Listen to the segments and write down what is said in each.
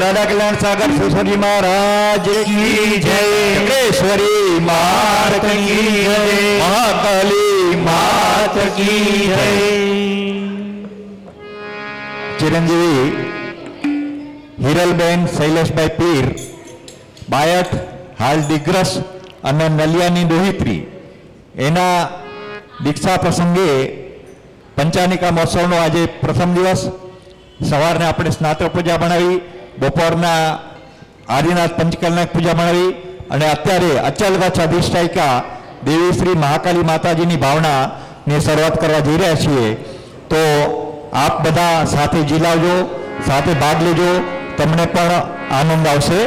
राधा कल्याण सागर सरस्वती महाराज की जय, योगेश्वरी मात की जय, महाकाली मात की जय। चिरंजीवी હિરલબેન શૈલેષભાઈ પીર બાયટ હાલ દિગ્રસ અને નલિયાની દોહિત્રી એના દીક્ષા પ્રસંગે પંચાનિકા મહોત્સવનો આજે પ્રથમ દિવસ સવારને આપણે સ્નાતક પૂજા ભણાવી, બપોરના આદિનાથ પંચકલ્યાણક પૂજા ભણાવી અને અત્યારે અચલ કચ્છ અધિષ્ઠાયિકા દેવી શ્રી મહાકાલી માતાજીની ભાવનાની શરૂઆત કરવા જઈ રહ્યા છીએ। તો આપ બધા સાથે જીલાવજો, સાથે ભાગ લેજો, તમને પણ આનંદ આવશે।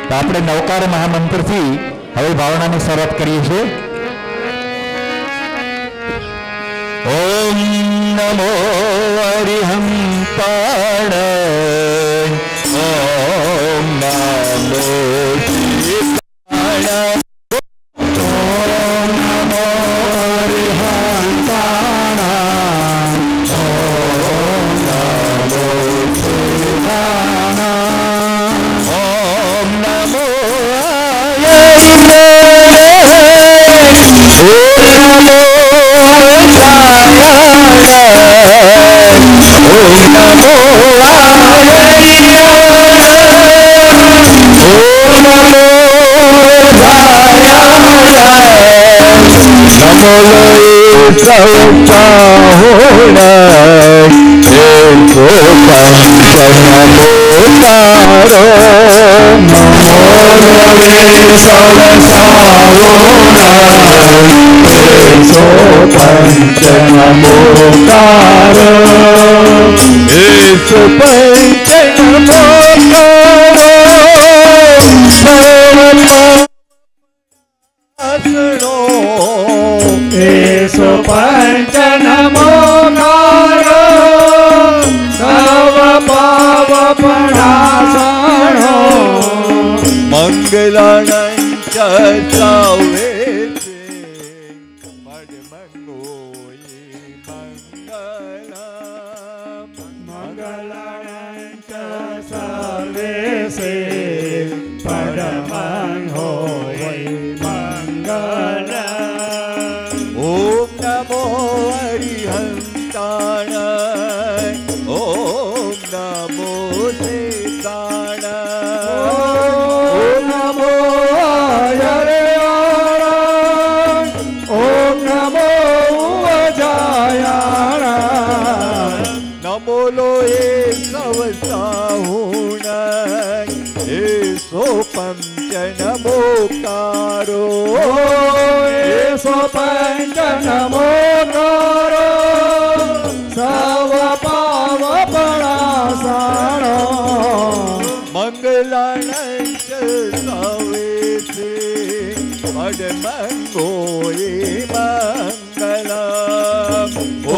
તો આપણે નવકાર મહામંત્રથી હવે ભાવનાની શરૂઆત કરીએ છીએ। ઓમ નમો અરિહંતાણ, ઓમ નમો શિવાય,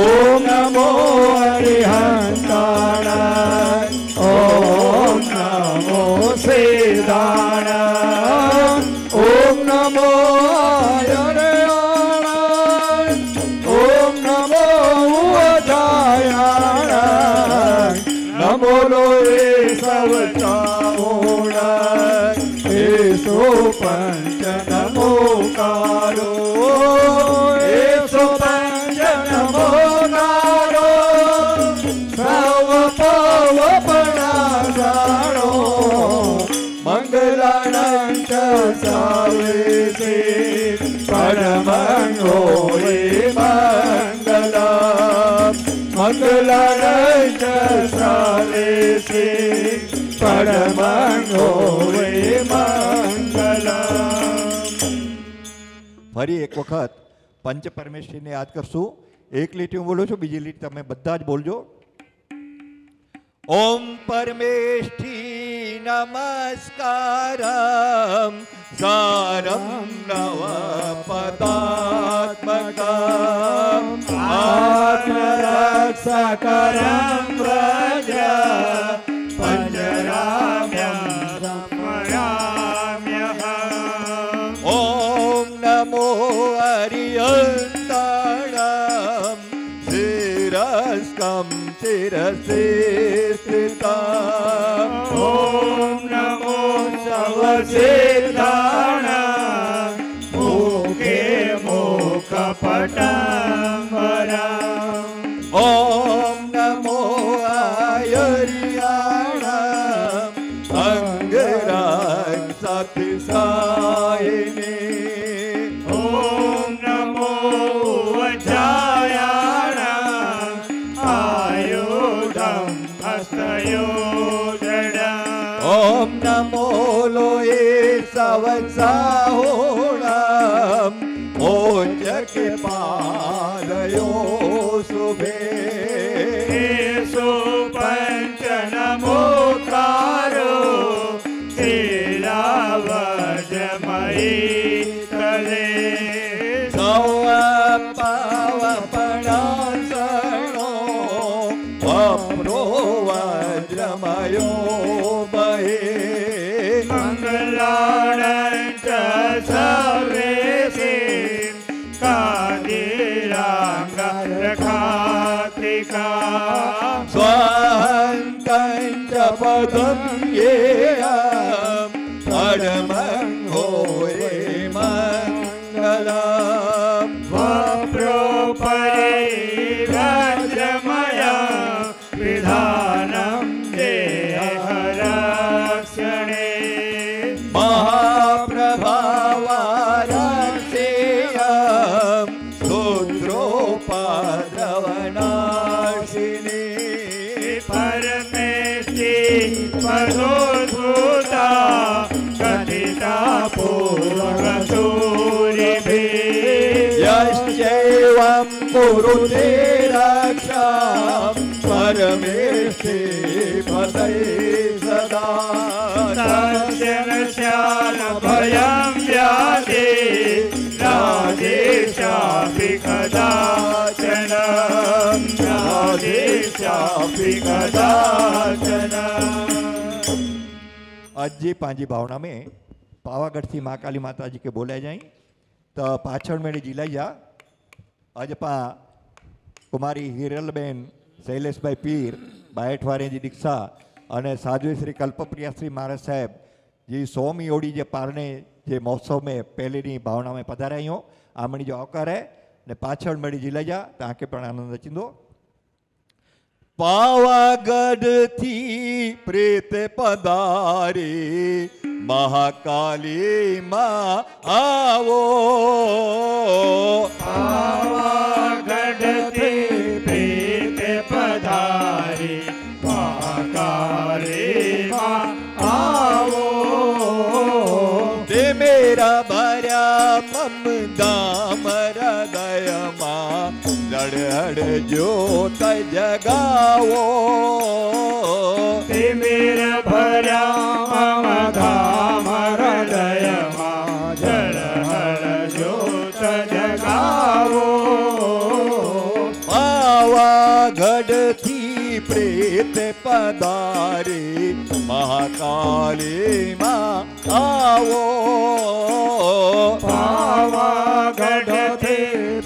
ઓમ નમો અરિહંતાણ, ઓમ નમો શિવાય, ઓમ નમો ફરી એક વખત પંચ પરમેશ્વરીને યાદ કરશું। એક લીટી હું બોલું છું, બીજી લીટી તમે બધા જ બોલજો। ઓમ પરમેષ્ઠી નમસ્કારમ સારમ નવ પદાત્મકમ આત્મરક્ષકરમ વ્રજ પંજરામ્યમ સંવરામ્યહમ। ઓમ નમો હરિહંતાણમ શિરસ્કમ શિરસે સ્થિતમ। सिद्धाण मुखे मुखपटम्बरा ओम नमो आयुर्याणम अंगराक्षसायिने ओम नमो वज्रायाणम आयुधम हस्तयोजनम ओम नमो लोये सवत्साहोणम ओजके पादयो शुभे पंच नमोकारो शीलावजमयी तले सौपावपणासनो वप्रो वज्रमयो बहे मंगलाणञ्च सर्वेषे कादिराङ्गरखात्रिका स्वाहन्तञ्च पदं येयं परमं होये मङ्गलम् वप्रोपरे वज्रमया विधानं देहरक्षणे महाप्रभावारक्षेयं शूद्रोपद्रवनाशिने परमेष्टि पदोद्भूता कथिता पूर्वसूरिभिः यश्चैवं कुरुते रक्षां परमेष्टि पतये सदा तस्य न भयं व्याधि राजेशापि कदाचन राजेशापि कदाचन। आज जी पांजी भावना में पावागढ़ थी माँ काली माता जी के बोले जाई तो पाछड़ मेरी जिलाइया अजपा कुमारी हिरलबेन शैलेष भाई पीर बायठवारे जी दीक्षा અને સાધ્વી શ્રી કલ્પપ્રિયા શ્રી મહારાજ સાહેબ जी सोमी ओडी जे पारणे जे महोत्सव में पहले भावना में पधाराइयो आमणी जो आवकार है ने पाछड़ मड़ी जिलाजा ताके पण आनंद अचींदो। पावागढ़ थी प्रेत पधारे महाकाली माँ आवो पावागढ़ थी प्रेत पधारे महाकाली माँ आवो ते मेरा भरा मम दाम हृदय माँ लड़हड़ ज्योत जगावो ते मेरा भरा मम धाम हृदय माँ लड़हड़ ज्योत जगावो पावागढ़ थी प्रेत पधारे महाकाली माँ आवो पावागढ़ थे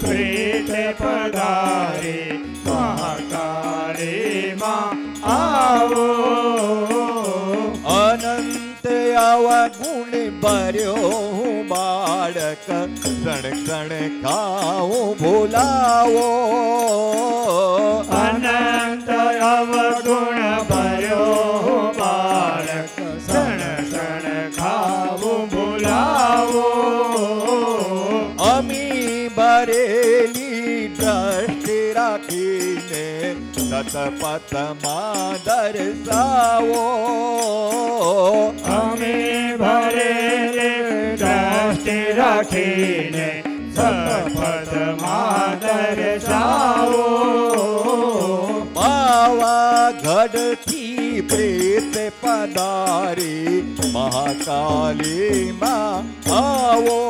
प्रेत पधारे महाकाली माँ आवो अनंत अवगुण भर्यो बालक क्षण क्षण खाऊं भुलावो अनंत अवगुण भर्यो बालक क्षण क्षण खाऊं भुलावो अमी भरेली दृष्टि राखीने सतपथ मां दर्शावो हमें भरेले दृष्टि राखीने सतपथ मां दर्शावो पावागढ़ थी प्रेत पधारे महाकाली माँ आवो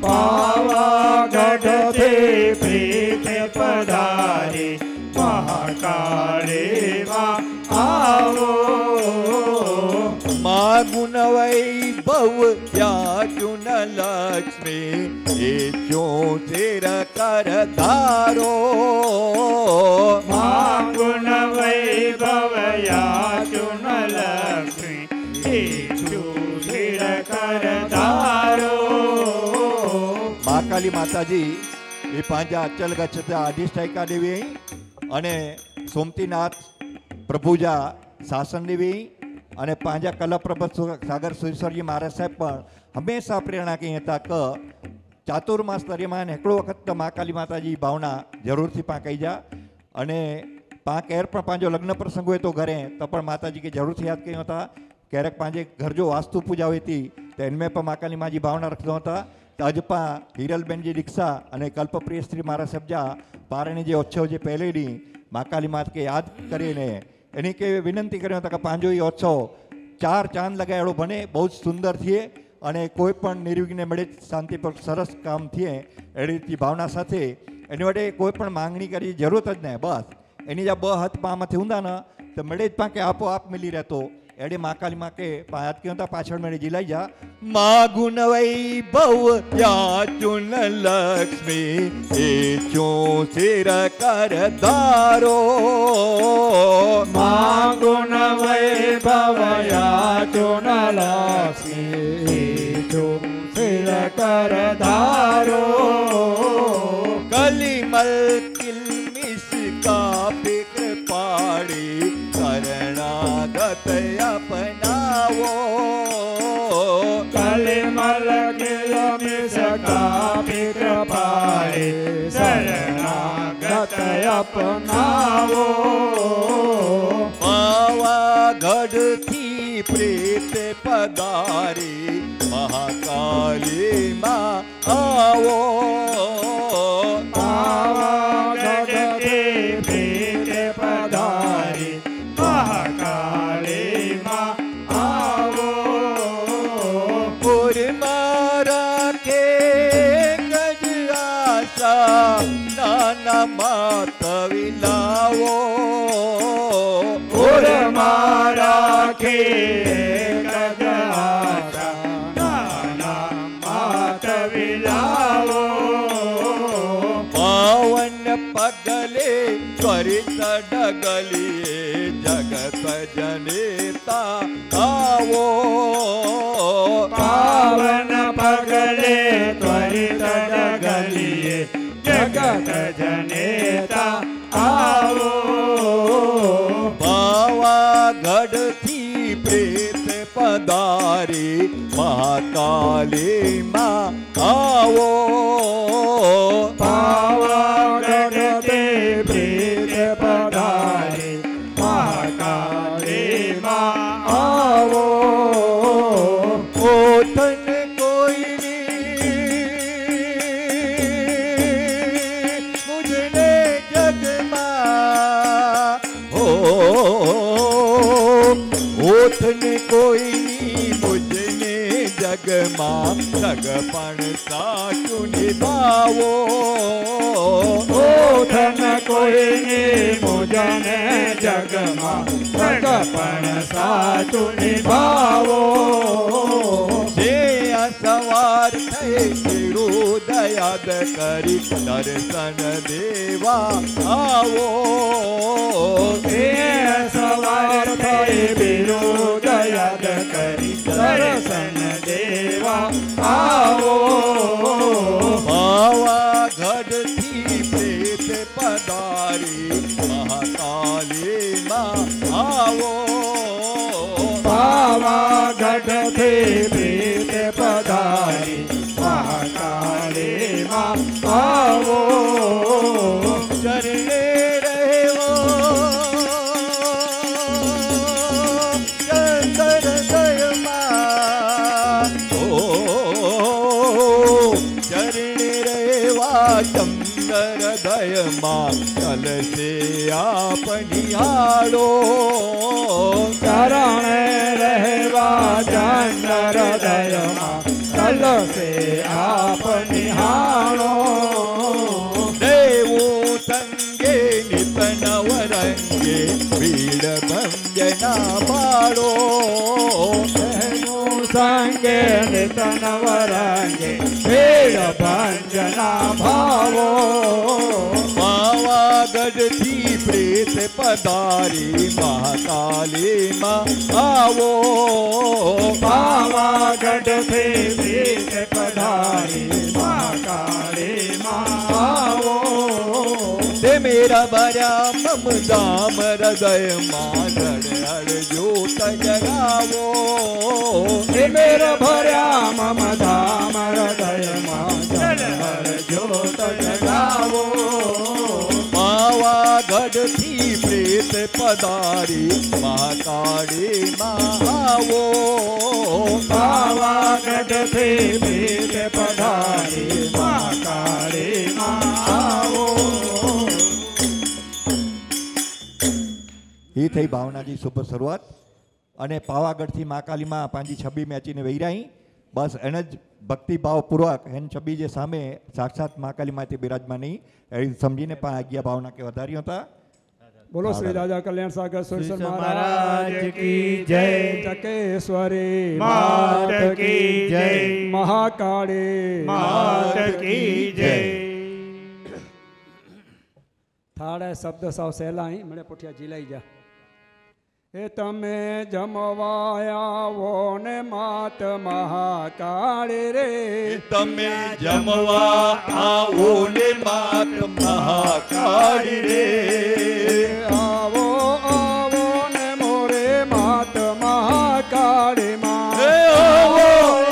पावागढ़ थे प्रेत पधारे महाकाली माँ आवो माँ गुण वैभव या चुन लक्ष्मी ये क्यों सिर कर धारो माँ गुण वैभव या चुन लक्ष्मी महाकाली माताजी ये पांजा अचल गच्छता अधिष्ठायिका देवी अने सोमतीनाथ प्रभुजा शासन देवी अने पांजा कलाप्रभ सागर सुरेश्वरजी महाराज साहेब पण हमेशा प्रेरणा कही था कि चातुर्मास दरमियान एकड़ो वखत महाकाली माताजी भावना जरूर थी पां कही जा अने पां केर पण पांजो लग्न प्रसंग हुए तो घरे तो पण माताजी के जरूर थी याद कयो था क्यारेक पांजे घर जो वास्तु पूजा हुई थी तो इनमें पर महाकाली माजी भावना रखता था तो अज पा हीरलबेन जी दीक्षा अने कल्पप्रिय श्री महाराज सब्जा पारणी जे उत्सव जे पहले डी महाकाली मात के याद करीने एनी के विनंती कर्यो था कि पांजो ई उत्सव 4 चांद लगाएड़ो बने बहुत सुंदर थिए अने कोई पण निर्विघ्ने मळे शांतिपूर्वक सरस काम थिए एड़ी रीति भावना साथे एनी वडे कोई पण मांगणी करी जरूरत ज नहीं बस एनी जा 2 हाथ पा माथे हुंदा न तो मळे ज पाके आपोआप मिली रहतो एडे महाकाली माँ के पायात क्यों था पाछड़ मेरे जिलाई जा माँ गुण वैभव या चुन लक्ष्मी ए चो सिर कर दारो माँ गुण वैभव या चुन लक्ष्मी ए चो सिर कर धारो कलिमल किलमिश का फिक्र पाड़ी शरणागत अपनावो कलिमल किलमिश का फिक्र पाड़े शरणागत अपनावो पावागढ़ थी प्रेत पधारी महाकाली माँ आवो पावागढ़ थी प्रेत पधारी महाकाली माँ आवो मारा के गज आशा नाना मात विलावो मारा के गज आशा नाना मात विलावो पावन पगले त्वरित डगलिए जगत जनेता आवो पावन पगले त्वरित डगलिए जगत जनेता आवो पावागढ़ थी प्रेत पधारी महाकाली माँ आवो पावागढ़ थी प्रेत पधारी महाकाली माँ आवो ओठन कोई मुझने जग हो ओठन कोई मुझने जग जगपण साचु निभावो ओठन कोई मुझने जग जगपण साचु निभावो जे सवार थे दयाद करी दर्शन देवा आवो सवार थे दयाद करी दर्शन देवा आवो पावागढ़ थी प्रेत पधारी महाकाली माँ आवो पावागढ़ थी प्रेत पधारी महाकाली माँ आवो चरणे रहो चंदन दय माँ चरणे रहेवा चंदर दय माँ कल से आप निहारो चरण रहेवा चंदर दय माँ कल से आप निहारो देवो संगे नित नवरंगे भीड़ भंजना पाड़ो देवो संगे नित नवरंगे भीड़ भंजना भावो पावागढ़ थी प्रेत पधारी महाकाली माँ आवो पावागढ़ थी प्रेत पधारी महाकाली महाकाली माँ आवो તે મેરા ભર્યા મમદામ હૃદય માં હળ જ્યોત જગાવો हे मेरा भर्या मम धाम हृदय માં જ્યોત જગાવો પાવાગઢ થી પ્રેત પધારી મહાકાળી માં આવો પાવાગઢ થી પ્રેત પધારી મહાકાળી માં આવો એ થઈ ભાવનાજી શુભ શરૂઆત અને પાવાગઢથી મહાકાલીમાં પાંજી છબી મેચીને વૈરાઈ બસ એને જ ભક્તિભાવપૂર્વક એન છબી જે સામે સાક્ષાત મહાકાલીમાંથી બિરાજમાની એ સમજીને પણ આજ્ઞા ભાવના કે વધાર્યો હતા. બોલો શ્રી રાજા કલ્યાણ સાગર સુરેશ્વર મહારાજ કી જય ચકેશ્વરી માત કી જય મહાકાળી માત કી જય થાળે શબ્દ સાવ સહેલા અહીં મને પુઠિયા જીલાઈ જા એ તમે જમવાયાવો ને માત મહાકાળી રે તમે જમવા આવો ને માત મહાકાળી રે આવો આવો ને મોરે માત મહાકાળી માં આવો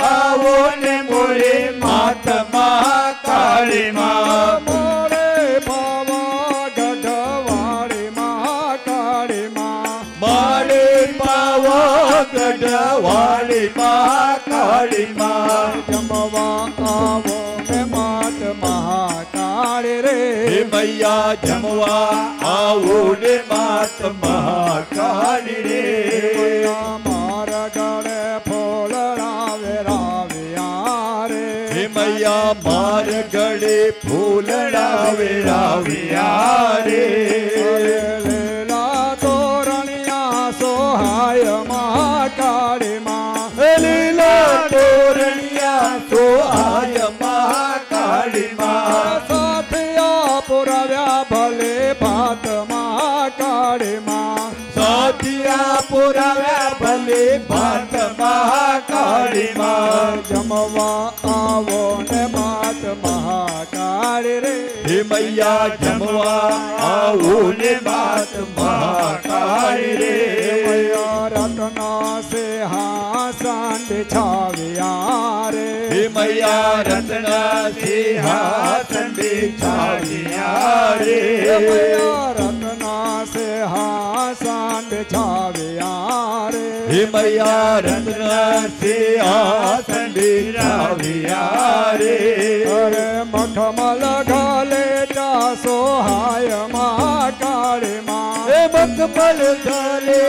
આવો ને મોરે માત મહાકાળી માં મોરે પાવાગઢ વાળી મહાકાળી માં મારે પાવાગઢ વાળી મહાકાળી માં જમવા આવો ને માત મહાકાળી રે હે મૈયા જમવા આવો ને માત મહાકાળી રે મારા ગળે ફોલડા વેરાવ્યા રે હે મૈયા માર ગળે ફૂલડા વેરાવ્યા રે લીલા તોરણિયા સોહાય મહાકાળી માં લીલા તોરણિયા સોહાય મહાકાળી માં સાથિયા પુરાવ્યા ભલે ભાત મહાકાળી માં સાથિયા પુરાવ્યા ભલે ભાત મહાકાળી માં જમવા આવો ને માત મહાકાળી રે હે મૈયા જમવા આવો ને માત મહાકાળી રે રત્ના સે હાસન બિછાવ્યા રે હે મૈયા રત્ના સિંહાસન બિછાવ્યા રે રત્ના સે હાસન બિછાવ્યા રે હે મૈયા રત્ના સિંહાસન બિછાવ્યા રે અરે મખમલ ગલે સોહાય મહાકાળી માં હે મખમલ ગલે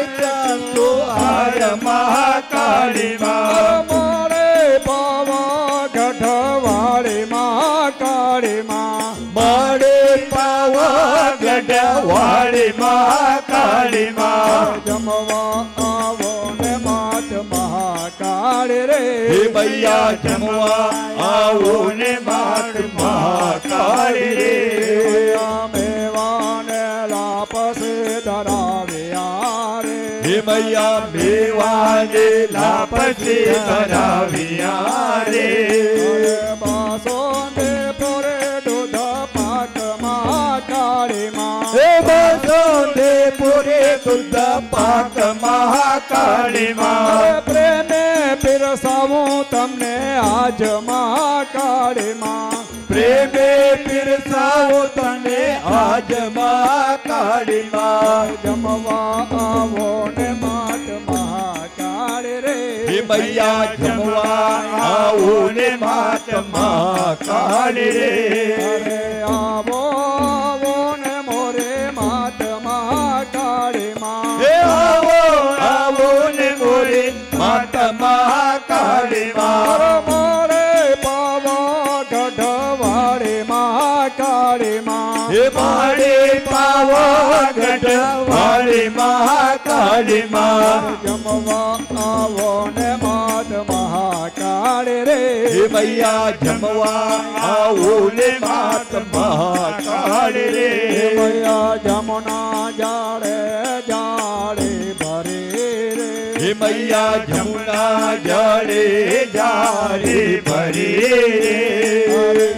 સોહાય મહાકાળી માં મોરે પાવાગઢ વાળી મહાકાળી માં મારે પાવાગઢ વાળી મહાકાળી માં જમવા આવો ને માત મહાકાળી રે હે મૈયા જમવા આવો ને માત મહાકાળી રે મેવાને લાપસે ધરાવ્યા રે હે મૈયા મેવાને લાપસે ધરાવ્યા રે બાસો દે પોરે દૂધ પાક મહાકાળી માં હે બાસો દે પોરે દૂધ પાક મહાકાળી માં પ્રેમે પીરસાવું તમને આજ મહાકાળી માં પ્રેમે પીરસાવો તને આજ મહાકાળી માં જમવા આવો ને માત મહાકાળી રે હે મૈયા જમવા આવો ને માત મહાકાળી રે અરે આવો આવો ને મોરે માત મહાકાળી માં હે આવો આવો ને મોરે માત મહાકાળી માં મોરે પાવાગઢ વાળી મહાકાળી માં હે મારે પાવાગઢ વાળી મહાકાળી માં જમવા આવો ને માત મહાકાળી રે હે મૈયા જમવા આવો ને માત મહાકાળી રે મૈયા જમુના જાડે જાડે ભરે રે હે મૈયા જમુના જળે જારે ભરી રે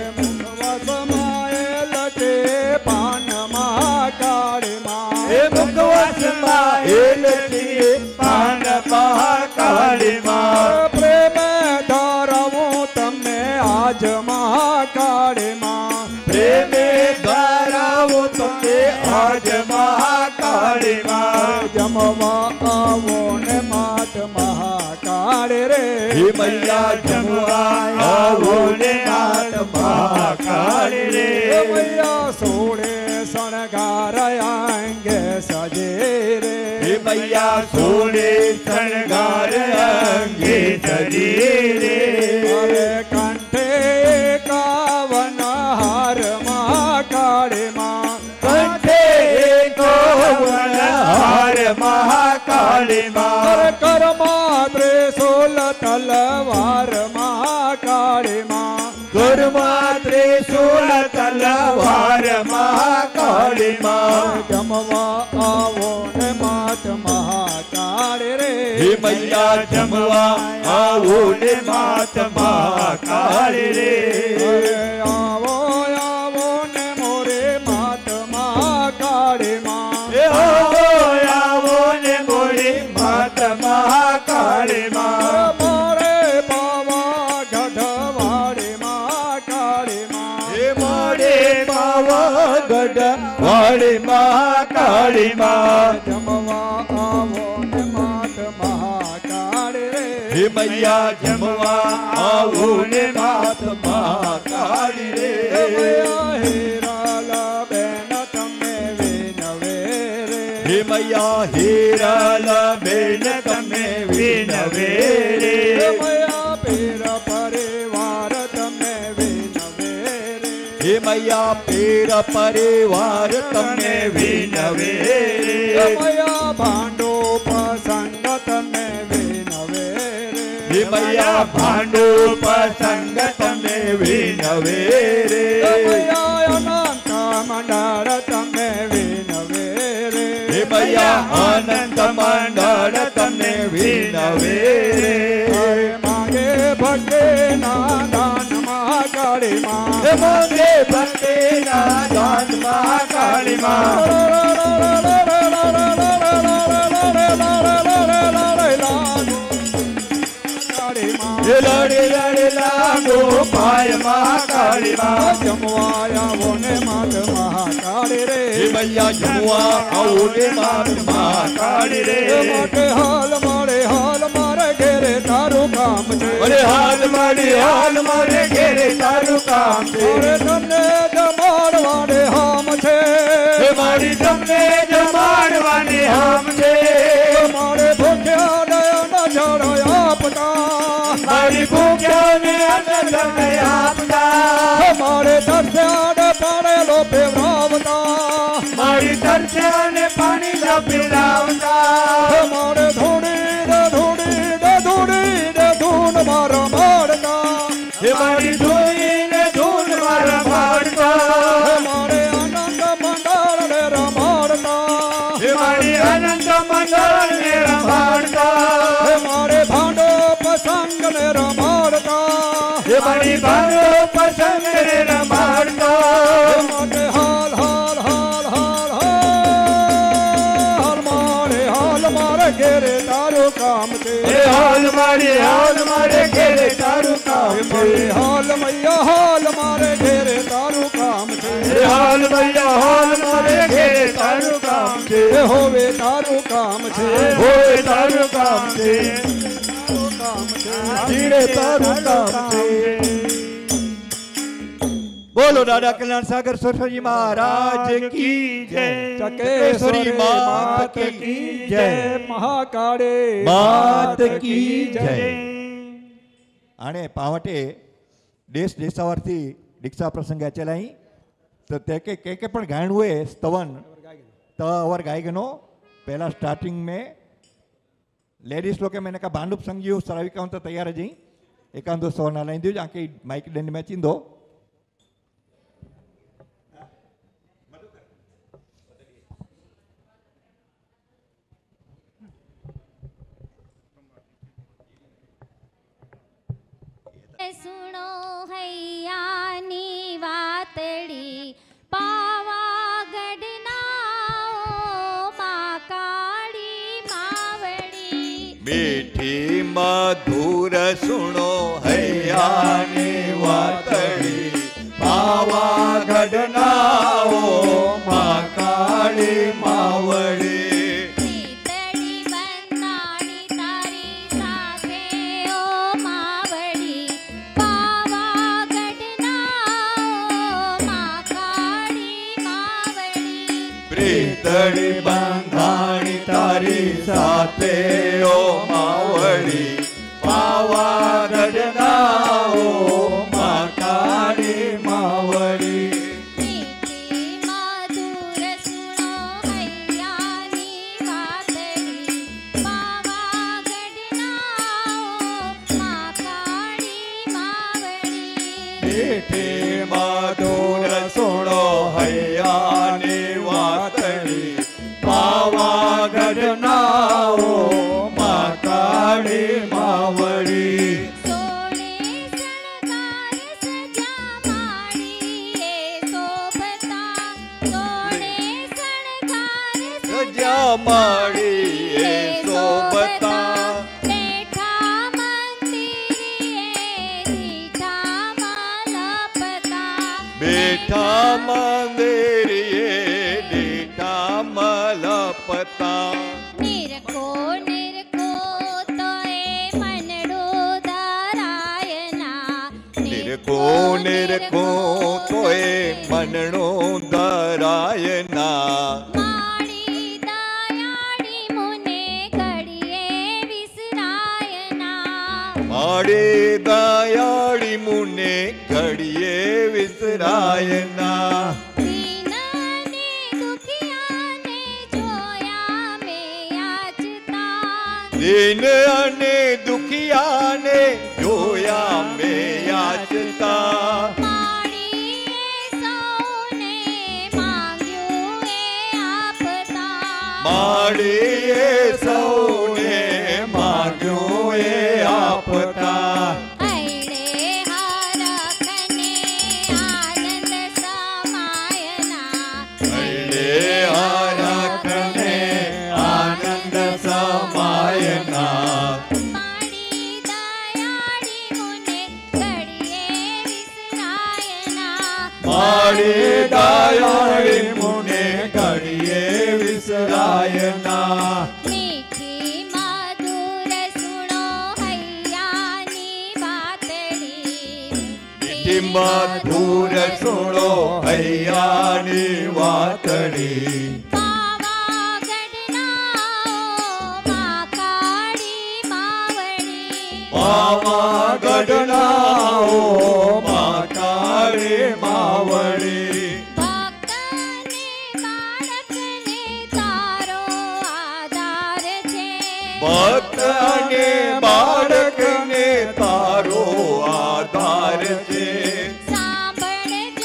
પ્રેમે ધરાવો તમને આજ મહાકાળી માં જમવા આવો ને માત મહાકાળી રે હે મૈયા જમવા આવો ને માત મહાકાળી રે મૈયા સોળે શણગાર અંગે સજે રે હે મૈયા સોળે શણગાર અંગે સજે રે અરે કંઠે કાવન હાર મહાકાળી માં કંઠે કાવન હાર મહાકાળી માં અરે કરમાં ત્રિશૂલ તલવાર મહાકાળી માં કરમાં ત્રિશૂલ તલવાર મહાકાળી માં જમવા આવો ને માત મહાકાળી રે હે મૈયા જમવા આવો ને માત મહાકાળી રે અરે આવો આવો ને મોરે માત મહાકાળી માં હે આવો ને મોરી માત મહાકાળી માં મોરે પાવા ગઢવાડી મહાકાળી માં હે મોરે પાવાગઢ વાળી મહાકાળી માં જમવા આવો ને માત મહાકાળી રે હે મૈયા જમવા આવો ને માત મહાકાળી રે હીરાલા બેન તમે વિનવે રે હે મૈયા હીરાલા બેન તમે વિનવે રે મયા પીર પરિવાર તમે વિનવે રે હે મૈયા પીર પરિવાર તમે વિનવે રે મયા ભાંડો પ્રસંગ તમે વિનવે રે હે મૈયા ભાંડો પ્રસંગ તમે વિનવે રે મયા અનંત મંડળ તમે વિનવે રે હે મૈયા અનંત મંડળ તમે વિનવે રે માગે ભક્તે ના દાન મહાકાળી માં હે મોગે ભક્તે ના દાન મહાકાળી માં હે લડે લડે લાગો પાય મહાકાળી માં જમવાયા વોને માત મહાકાળી રે હે મૈયા જમવા આવો ને માત મહાકાળી રે માટે હાલ મારે ઘેરે તારું કામ છે અરે હાલ મારે ઘેરે તારું કામ છે અરે તમને જમાડવાને હામ છે હે મારી તમને જમાડવાની હામ છે મારે ભૂખ્યા દયા ન જળ આપતા મારી ભૂખ્યા ને અન્ન તમે આપતા મારે તરસ્યા પાડેલો પીવડાવતા મારી તરસ્યા ને પાણી ન પીવડાવતા મારે ધૂન મારા મારતા હે મારી ધૂઈને ધૂન મારા પાડતા મારે આનંદ મંડળ ને રમાડતા હે મારી અનંત મંડળ ને રમાડતા મારે ભાંડો પ્રસંગ ને રમાડતા હે મારી ભાંડો પ્રસંગ ને રમાડતા માટે હાલ મારે ઘેરે તારું કામ છે હાલ મારે ઘેરે તારું કામ છે હાલ મૈયા હાલ મારે ઘેરે તારું કામ છે હાલ મૈયા હાલ મારે ઘેરે તારું કામ છે હોવે તારું કામ છે હોય તારું કામ છે કામ છે જીણે તારું કામ છે બોલો દાદા કલ્યાણ સાગર સરસ્વતી મહારાજ કી જય ચકેશ્વરી માત કી જય મહાકાળી માત કી જય આણે પાવટે દેશ દેશાવરથી દીક્ષા પ્રસંગ ચલાઈ તો તે કે પણ ગાયण हुए स्तवन त अवर गायगनो पहला स्टार्टिंग में लेडीज लोग के मैंने कहा भांडुप संगी श्राविका तो तैयार जी एकांत दो सवना लाइन दो जाके माइक दंड में चींदो सुनो हैयानी वातड़ी पावागढ़ नाओ माकाड़ी मावड़ी मीठी मधुर सुनो हैया ने वातड़ी પાવાગઢનાઓ માં કાળી માવડી શીતળી બંધાણી તારી સાથે ઓ માવડી પાવાગઢના માં કાળી માવડી પ્રીતળી બંધાણી તારી સાથે ઓ માવડી પાવાગઢનાઓ માં કાળી માવડી મીઠી મધુર સુણો હૈયાની વાતડી પાવાગઢના માં કાળી માવડી મીઠી મધુર સુણો હૈયાની વાતડી પાવાગઢનાઓ માં કાળી માવડી સોને શણગાર સજા માડી એ શોભતા સોને શણગાર સજા માડી એ શોભતા બેઠા મંદિરે દીઠા મલપતા બેઠા મંદિરે દીઠા મલપતા નિરખો નિરખો તોય મનડો દરાયના નિરખો નિરખો તોય મનણો દરાયના માડી દયાળી મુને ઘડીએ વિસરાયના માડી દયાળી મુને ઘડીએ વિસરાયના દીનને દુખિયાને જોયા મેં યાચતા દીન અને દુખિયાને જોયા મેં યાચતા માડીએ સૌને માંગ્યું એ આપતા માડીએ સૌને માગ્યું એ આપતા હૈડે હરખને આનંદ સમાયના હૈડે હરખને આનંદ સમાયના માડી દયાળી મુને ઘડીએ વિસરાયના માડી દયાળી મુને ઘડીએ વિસરાયના મીઠી મધુર સુણો હૈયાની વાતડી મીઠી મધુર સુણો હૈયાની વાતડી પાવાગઢના માં કાળી માવડી પાવાગઢનાઓ માં કાળી માવડી ભક્તને બાળકને તારો આધાર છે ભક્ત અને બાળકને તારો આધાર છે સાંભળજો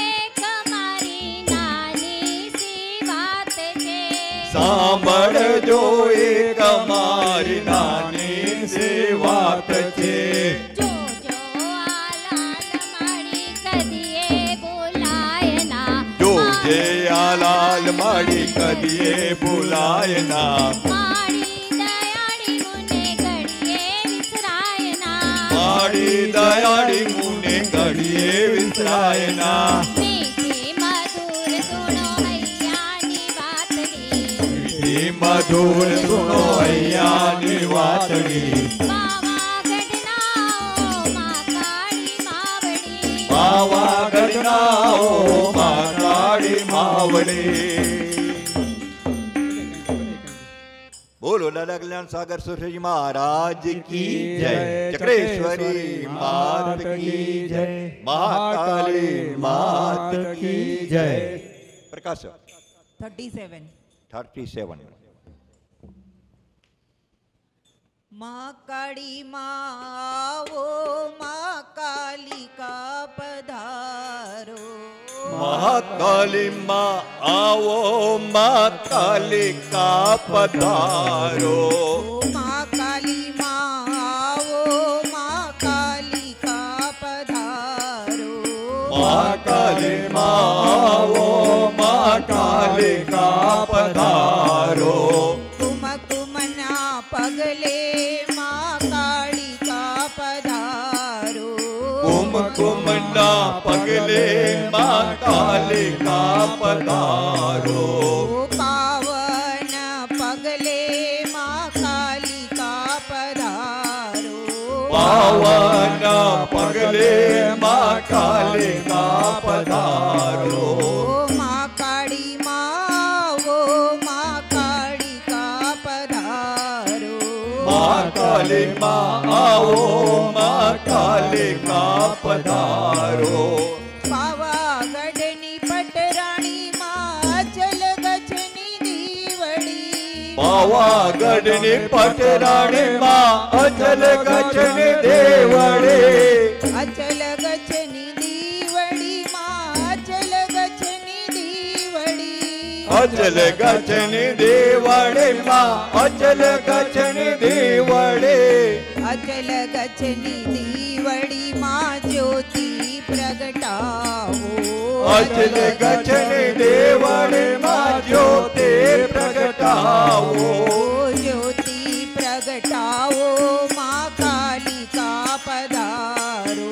એક મારી નાની સી વાત છે સાંભળજો એક અમારી નાની સી વાત છે જોજો આ લાલ માળી કદીએ બોલાયના જોજે આ લાલ માળી કદીએ ભૂલાયના માળી દયાળી મુને ઘડીએ વિસરાયના માળી દયાળી મુને ઘડીએ વિસરાયના મીઠી મધુર સુણો હૈયાની વાતડી મીઠી મધુર સુણો હૈયાની વાતડી પાવાગઢના માં કાળી માવડી પાવાગઢનાઓ માં કાળી માવડી બોલો દાદા કલ્યાણ સાગર સુરજી મહારાજ કી જય ચક્રેશ્વરી માત કી જય મહાકાળી માત કી જય પ્રકાશ 37 37 माँ काली माँ आओ माँ कालिका पधारो મહાકાલી માં આવો માં કાલિકા પધારો माँ काली माँ आओ माँ कालिका पधारो માં કાલી માં આવો માં કાલિકા પધારો तुम तुमना पगले माँ कालिका पधारो કુમકુમના પગલે માં કાલિકા પધારો. પાવન પગલે માં કાલિકા પધારો. પાવન પગલે માં કાલિકા પધારો. માં કાળી માં ઓ માં કાલિકા પધારો. માં કાલી માં આવો માં કાલિકા પધારો. પાવાગઢની પટરાણી માં અચલ ગચ્છની દીવડી. પાવાગઢની પટરાણી માં અચલ ગચ્છની દેવડી. અચલ ગચ્છની દીવડી માં અચલ ગચ્છની દીવડી. અચલ ગચ્છની દેવડી માં અચલ ગચ્છની દેવડી. અચલ ગચ્છની દીવડી માં જ્યોતિ પ્રગટાવો. અચલ ગચ્છની દેવડી માં જ્યોતિ પ્રગટાવો. જ્યોતિ પ્રગટાવો માં કાલિકા પધારો.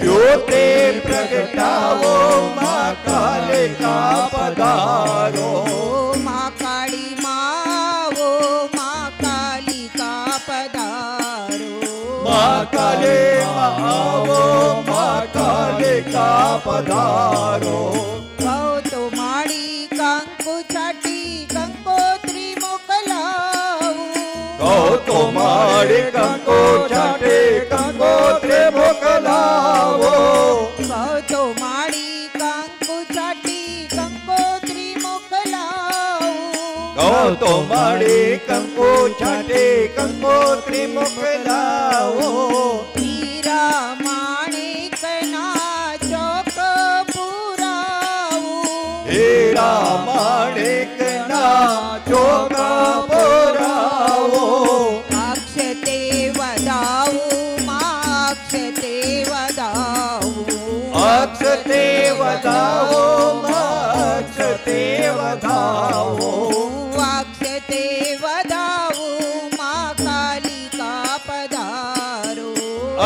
જ્યોતિ પ્રગટાવો માં કાલિકા પધારો. માં કાળી માં ઓ માં કાલિકા પધારો. માં કાલી માં આવો માં કાલિકા પધારો. કહો તો માળી કંકુ છાટી કંકોત્રી મોકલાવું. કહો તો મારી કંકો છાટે કંકોત્રી મોકલાવો. કહો તો માળી કંકુ છાટી કંકોત્રી મોકલાવું. કહો તો મારી કંકો છાટે કંકોત્રી મોકલાવો. હીરા માણેકના ચોક પુરાવું. હીરા માણેકના ચોકા બોરાવો. અક્ષતે વધાવું માં અક્ષતે વધાવું. અક્ષતે વધાવો માં અક્ષતે વધાવો. અક્ષતે વધાવું માં કાલિકા પધારો.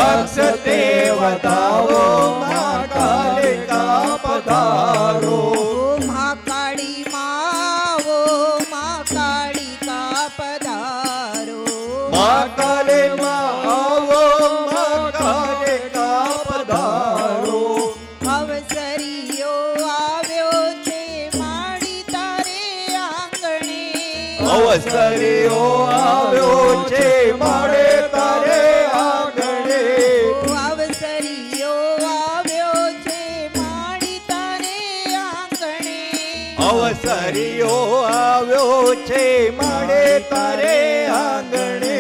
અક્ષતે વધાવો માં કાલિકા પધારો. માં કાળી માં ઓ માં કાલિકા પધારો. માં કાલી માં આવો માં કાલિકા પધારો. અવસરીયો આવ્યો છે માડી તારે આંગણે. અવસરીઓ આવ્યો છે મારે તારે આંગણે. અવસરીયો આવ્યો છે માડી તારે આંગણે. અવસરીઓ આવ્યો છે મારે તારે આંગણે.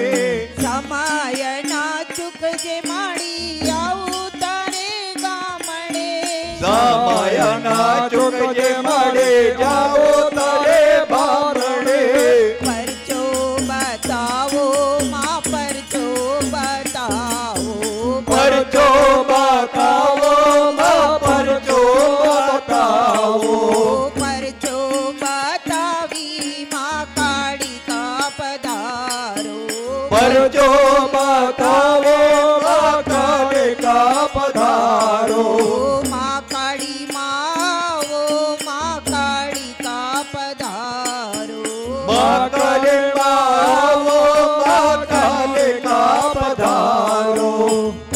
સમાય ના ચૂકજે માડી આવું તારે ગામડે. સમય ના ચૂકજે મારે જાઓ તારે બારણે. પરચો બતાવો માં પરચો બતાવો. પરચો બતાવો માં પરચો બતાવો. પરચો બતાવી માં કાલિકા પધારો. પરચો બતાવો માં કાલિકા પધારો. માં કાળી માં ઓ માં કાલિકા પધારો. માં કાલી માં આવો માં કાલિકા પધારો.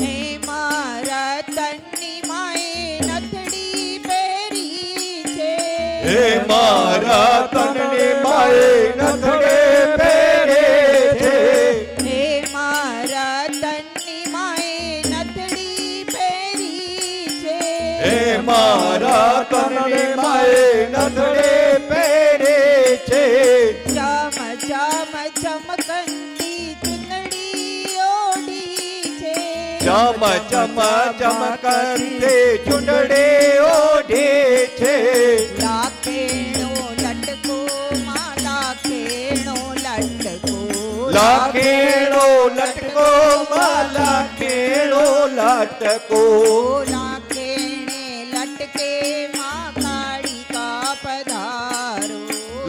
હે મારા તનની માએ નથડી પહેરી છે. હે મારા તનની માએ નથડે પહેરે છે. હે મારા તનની માએ નથડી પહેરી છે. હે મારા તનની માએ નથડે પહેરે છે. ચમ ચમ ચમકંતી ચુંદડી ઓઢી છે. ચમ ચમ ચમકંતે ચૂંડડે ઓઢે છે. લાખેણો લટકો માં લાખેણો લટકો. લાખેણો લટકો માં લાખેણો લટકો. લાખેણે લટકે માં કાલિકા પધારો.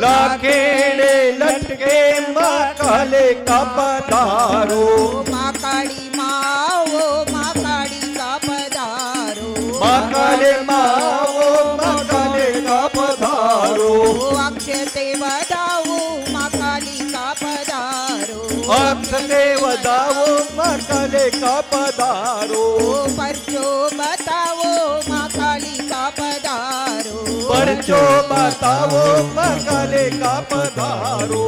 લાખેણે લટકે માં કાલિકા પધારો. માં કાળી માં ઓ માં કાલિકા પધારો. માં સતે વધાવો માં કાલે કા પધારો પરચો બતાવો માં કાલિકા પધારો પરચો બતાવો માં કાલે કા પધારો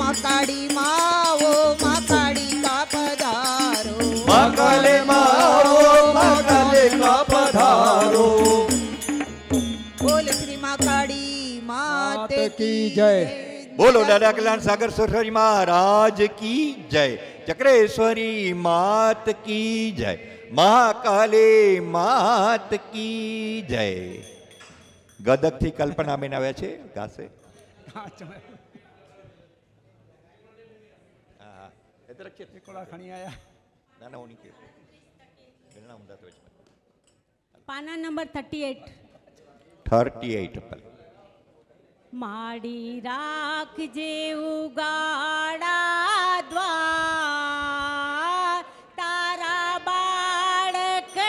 માં કાળી માવો માં કાલિકા પધારો માં કાલે માવો માં કાલે કા પધારો બોલ શ્રી માં કાળી માત કી જય. બોલો દાદા કલ્યાણ સાગર સરસ્વતી મહારાજ કી જય. ચક્રેશ્વરી માત કી જય. મહાકાલે માત કી જય. ગદગથી કલ્પનાબેન આવ્યા છે ગાશે. કોળા ખણી આયા. ના ના હું નહીં કહેતો. ઘણા ઊંધા તો છે. પાના નંબર 38. 38 પર માડી રાખજે ઉગાડા દ્વાર તારા બાળકડાને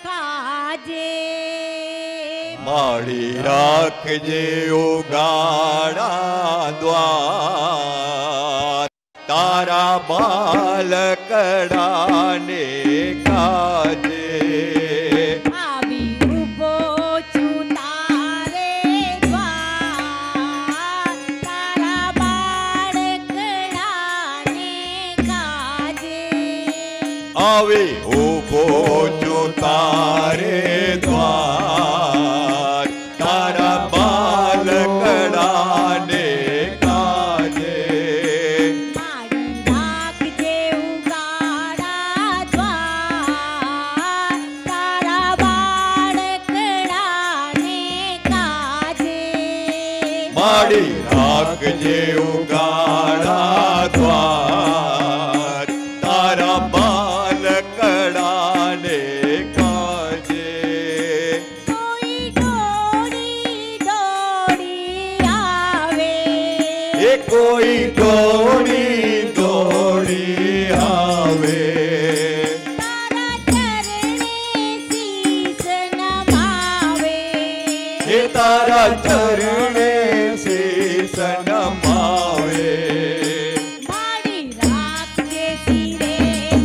કાજે માડી રાખજે ઉગાડા દ્વાર તારા બાલકડાને કાજે આવી ઊભો છું તારે દ્વાર તારા બાળકડાને કાજે આવે ઉભો છું તારે દ્વાર તારા બાલકડાને કાજે માડી રાખજે ઉગાડા દ્વાર તારા બાળકડાને કાજે માડી રાખજે ઉગાડા દ્વાર તારા બાલકડાને કાજે કોઈ દોડી દોડી આવે એ કોઈ દોડી દોડી આવે તારા ચરણે શીશ નમાવે એ તારા ચરણે શીશ નમાવે માડી રાખજે શિરે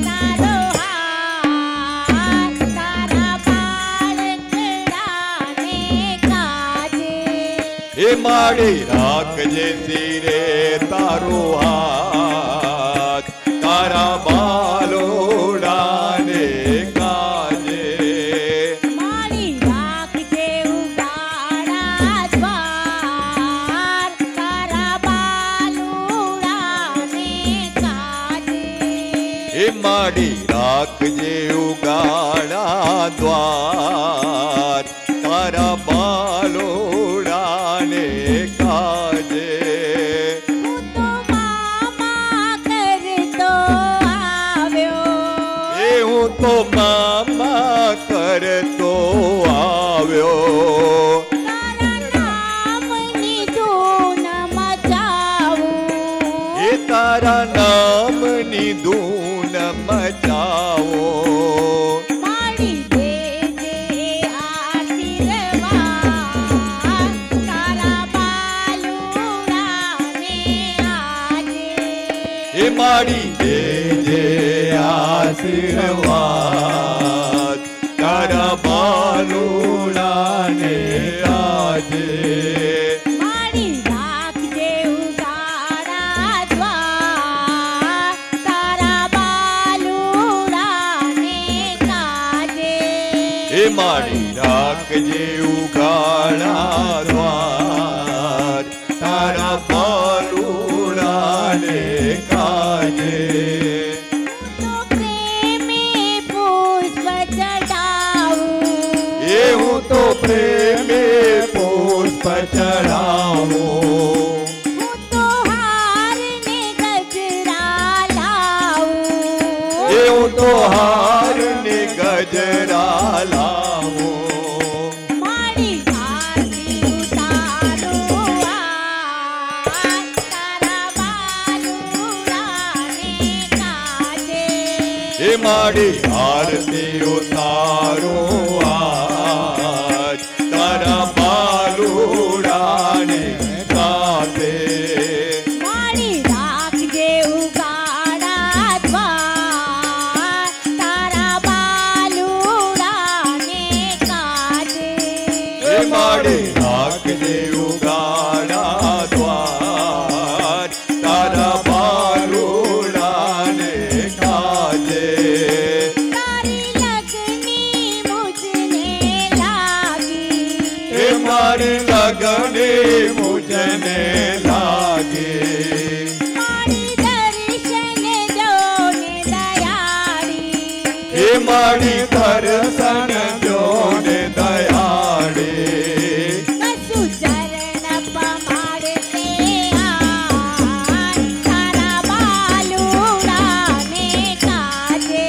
તારો હાથ તારા બાળકડાને કાજે એ માડી રાખજે શિરે તારો હાથ તારા બાલોડાને કાજે માડી રાખજે ઉગાડા દ્વાર તારા બાલુડાને કાજે એ માડી રાખજે ઉગાડા દ્વાર તારા બાલોડાને કાજે હું તો મામા કરતો આવ્યો એ હું તો મામા કરતો આવ્યો તારા નામની ધૂન મચાવું એ તારા નામની ધૂન મચાવો માડી દેજે આશીર્વાદ તારા બાલુડાને આજે એ માડી દેજે આશીર્વાદ તારા બાલુડાને આજે માડી રાખજે ઉગાડા દ્વાર તારા બાલુડાને કાજે એ માડી રાખજે ઉગાડા દ્વાર તારા બાલુડાને કાજે તો પ્રેમે પુષ્પ ચડાવું એ હું તો પ્રેમે પુષ્પ ચડાવું હું તો હાર ને ગજરા લાવું એ હું તો હાર ને ગજરા લાવું માડી આરતી ઉતારું તારા બાલુડાને કાજે એ માડી આરતી ઉતારો આજ તારા બાલુડાને કાજે માડી રાખજે માડી રાખજે ઉગાડા દ્વાર તારા બાલુડાને કાજે તારી લગની મુજને લાગી એ મારી લગની મુજને લાગી મારી દર્શન જોને દયાળી એ મારી દર્શન જોને દયાળી કસુ ચરણ પમાડતે આન તારા બાલુડાને કાજે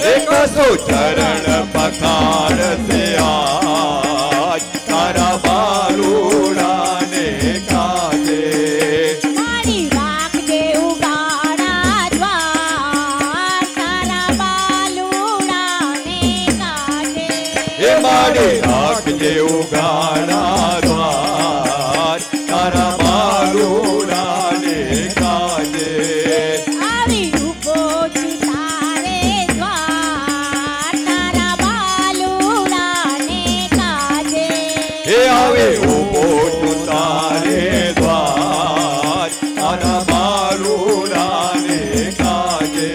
એ કસો ચરણ પખાર સે આજ તારા બાલુડાને કાજે મારી રાખજે ઉગાડા દ્વાર તારા બાલુડાને કાજે એ માડી રાખજે ઉગાડા દ્વાર તારા બાલુડાને કાજે આવી ઉભો છું તારે દ્વાર તારા બાલુડાને કાજે એ આવે ઉભો છું તારે દ્વાર તારા બાલુડાને કાજે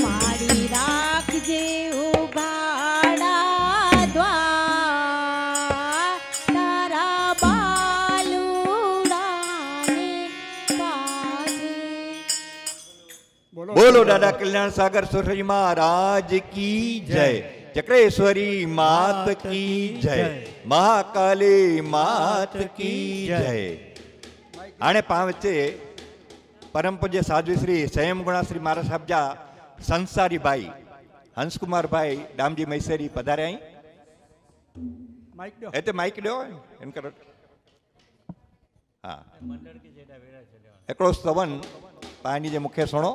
મારી રાખજે ઉગાડા દ્વાર તારા બાલુડાને કાજે બોલો દાદા કલ્યાણ સાગર સુરજી મહારાજ કી જય ચક્રેશ્વરી માત કી જય મહાકાલી માત કી જય આને પાંચે પરમ પૂજ્ય સાધ્વી શ્રી સંયમ ગુણાશ્રી મહારાજ સાહેબજા સંસારીભાઈ હંસકુમારભાઈ દામજી મૈસેરી પધારે અહીં માઇક દો. એ તે માઇક લ્યો એમ કરો હા એકડો સ્તવન પાણી જે મુખ્ય સોણો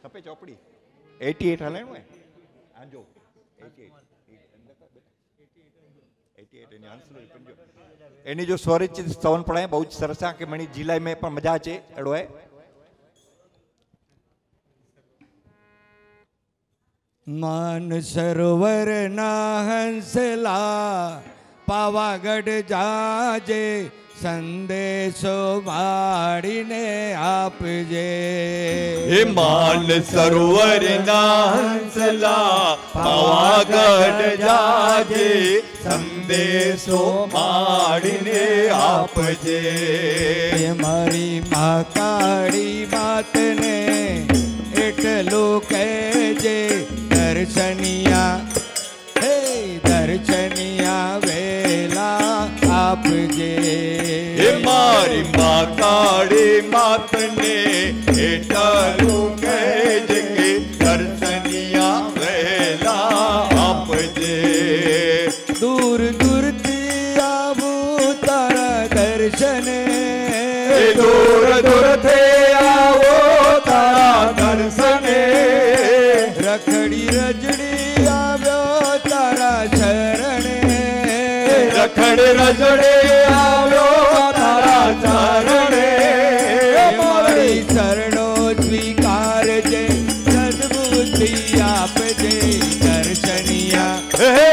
ખપે ચોપડી 88 હલે ને આજો 88 એની આન્સર પંજો એની જો સ્વરચિત સ્તવન પડાય બહુ જ સરસ કે મણી જિલ્લા में પણ મજા છે એડો હે માન સરોવર ના હંસલા પાવાગઢ જાજે સંદેશો માડીને આપજે હે માન સરોવર ના હંસલા પાવાગઢ જાજે સંદેશો માડીને આપજે એ મારી મા કાળી માતને એટલું કહેજે દર્શનિયા હે દર્શનિયા વેલા આપજે હે મારી મા કાળી માતને એટલું કહેજે કે દર્શનિયા વહેલા આપજે દૂર દૂરથી આવું તારા દર્શને હે દૂર દૂરથી આવો તારા દર્શને રખડી રજડી આવ્યો તારા શરણે રખડ રજડે આવ્યો તારા ચરણે મારી શરણો સ્વીકારજે સદબુદ્ધિ આપજે દર્શનિયા હે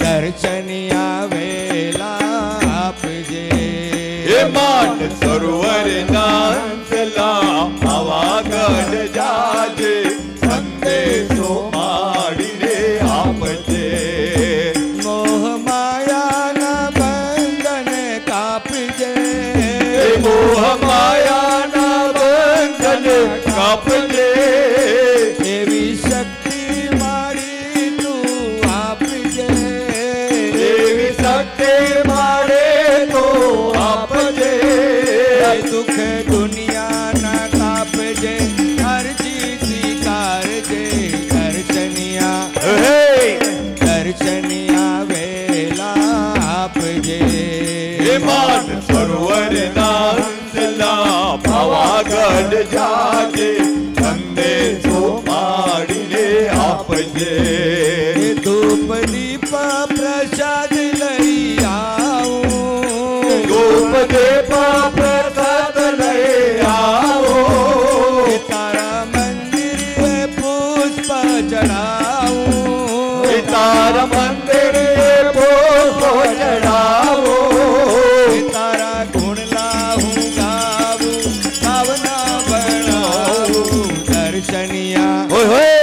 દર્શનિયા વેલા આપજે હે માન સરોવર ના હંસલા પાવાગઢ જાજે સંદેશો માડીને આપજે મોહ માયાના બંધને કાપજે મોહ માયાના બંધન કાપજે એવી શક્તિ મારી તું આપજે એવી શક્તિ મારે તો આપજે દુઃખ દુનિયાના કાપજે અરજી સ્વીકારજે દર્શનિયા હે દર્શનિયા વેલા આપજે હે માન સરોવર ના હંસલા પાવાગઢ જાજે સંદેશો માડીને આપજે ધૂપ દીપ પ્રસાદ લઈ આવું ધૂપ દીપ પ્રસાદ લઈ આવો તારા મંદિરે પુષ્પ ચડાવું તારા મંદિરે સો ચડાવો તારા ગુણ લાહું ગાવું ભાવના બનાવું દર્શનિયા હોય હોય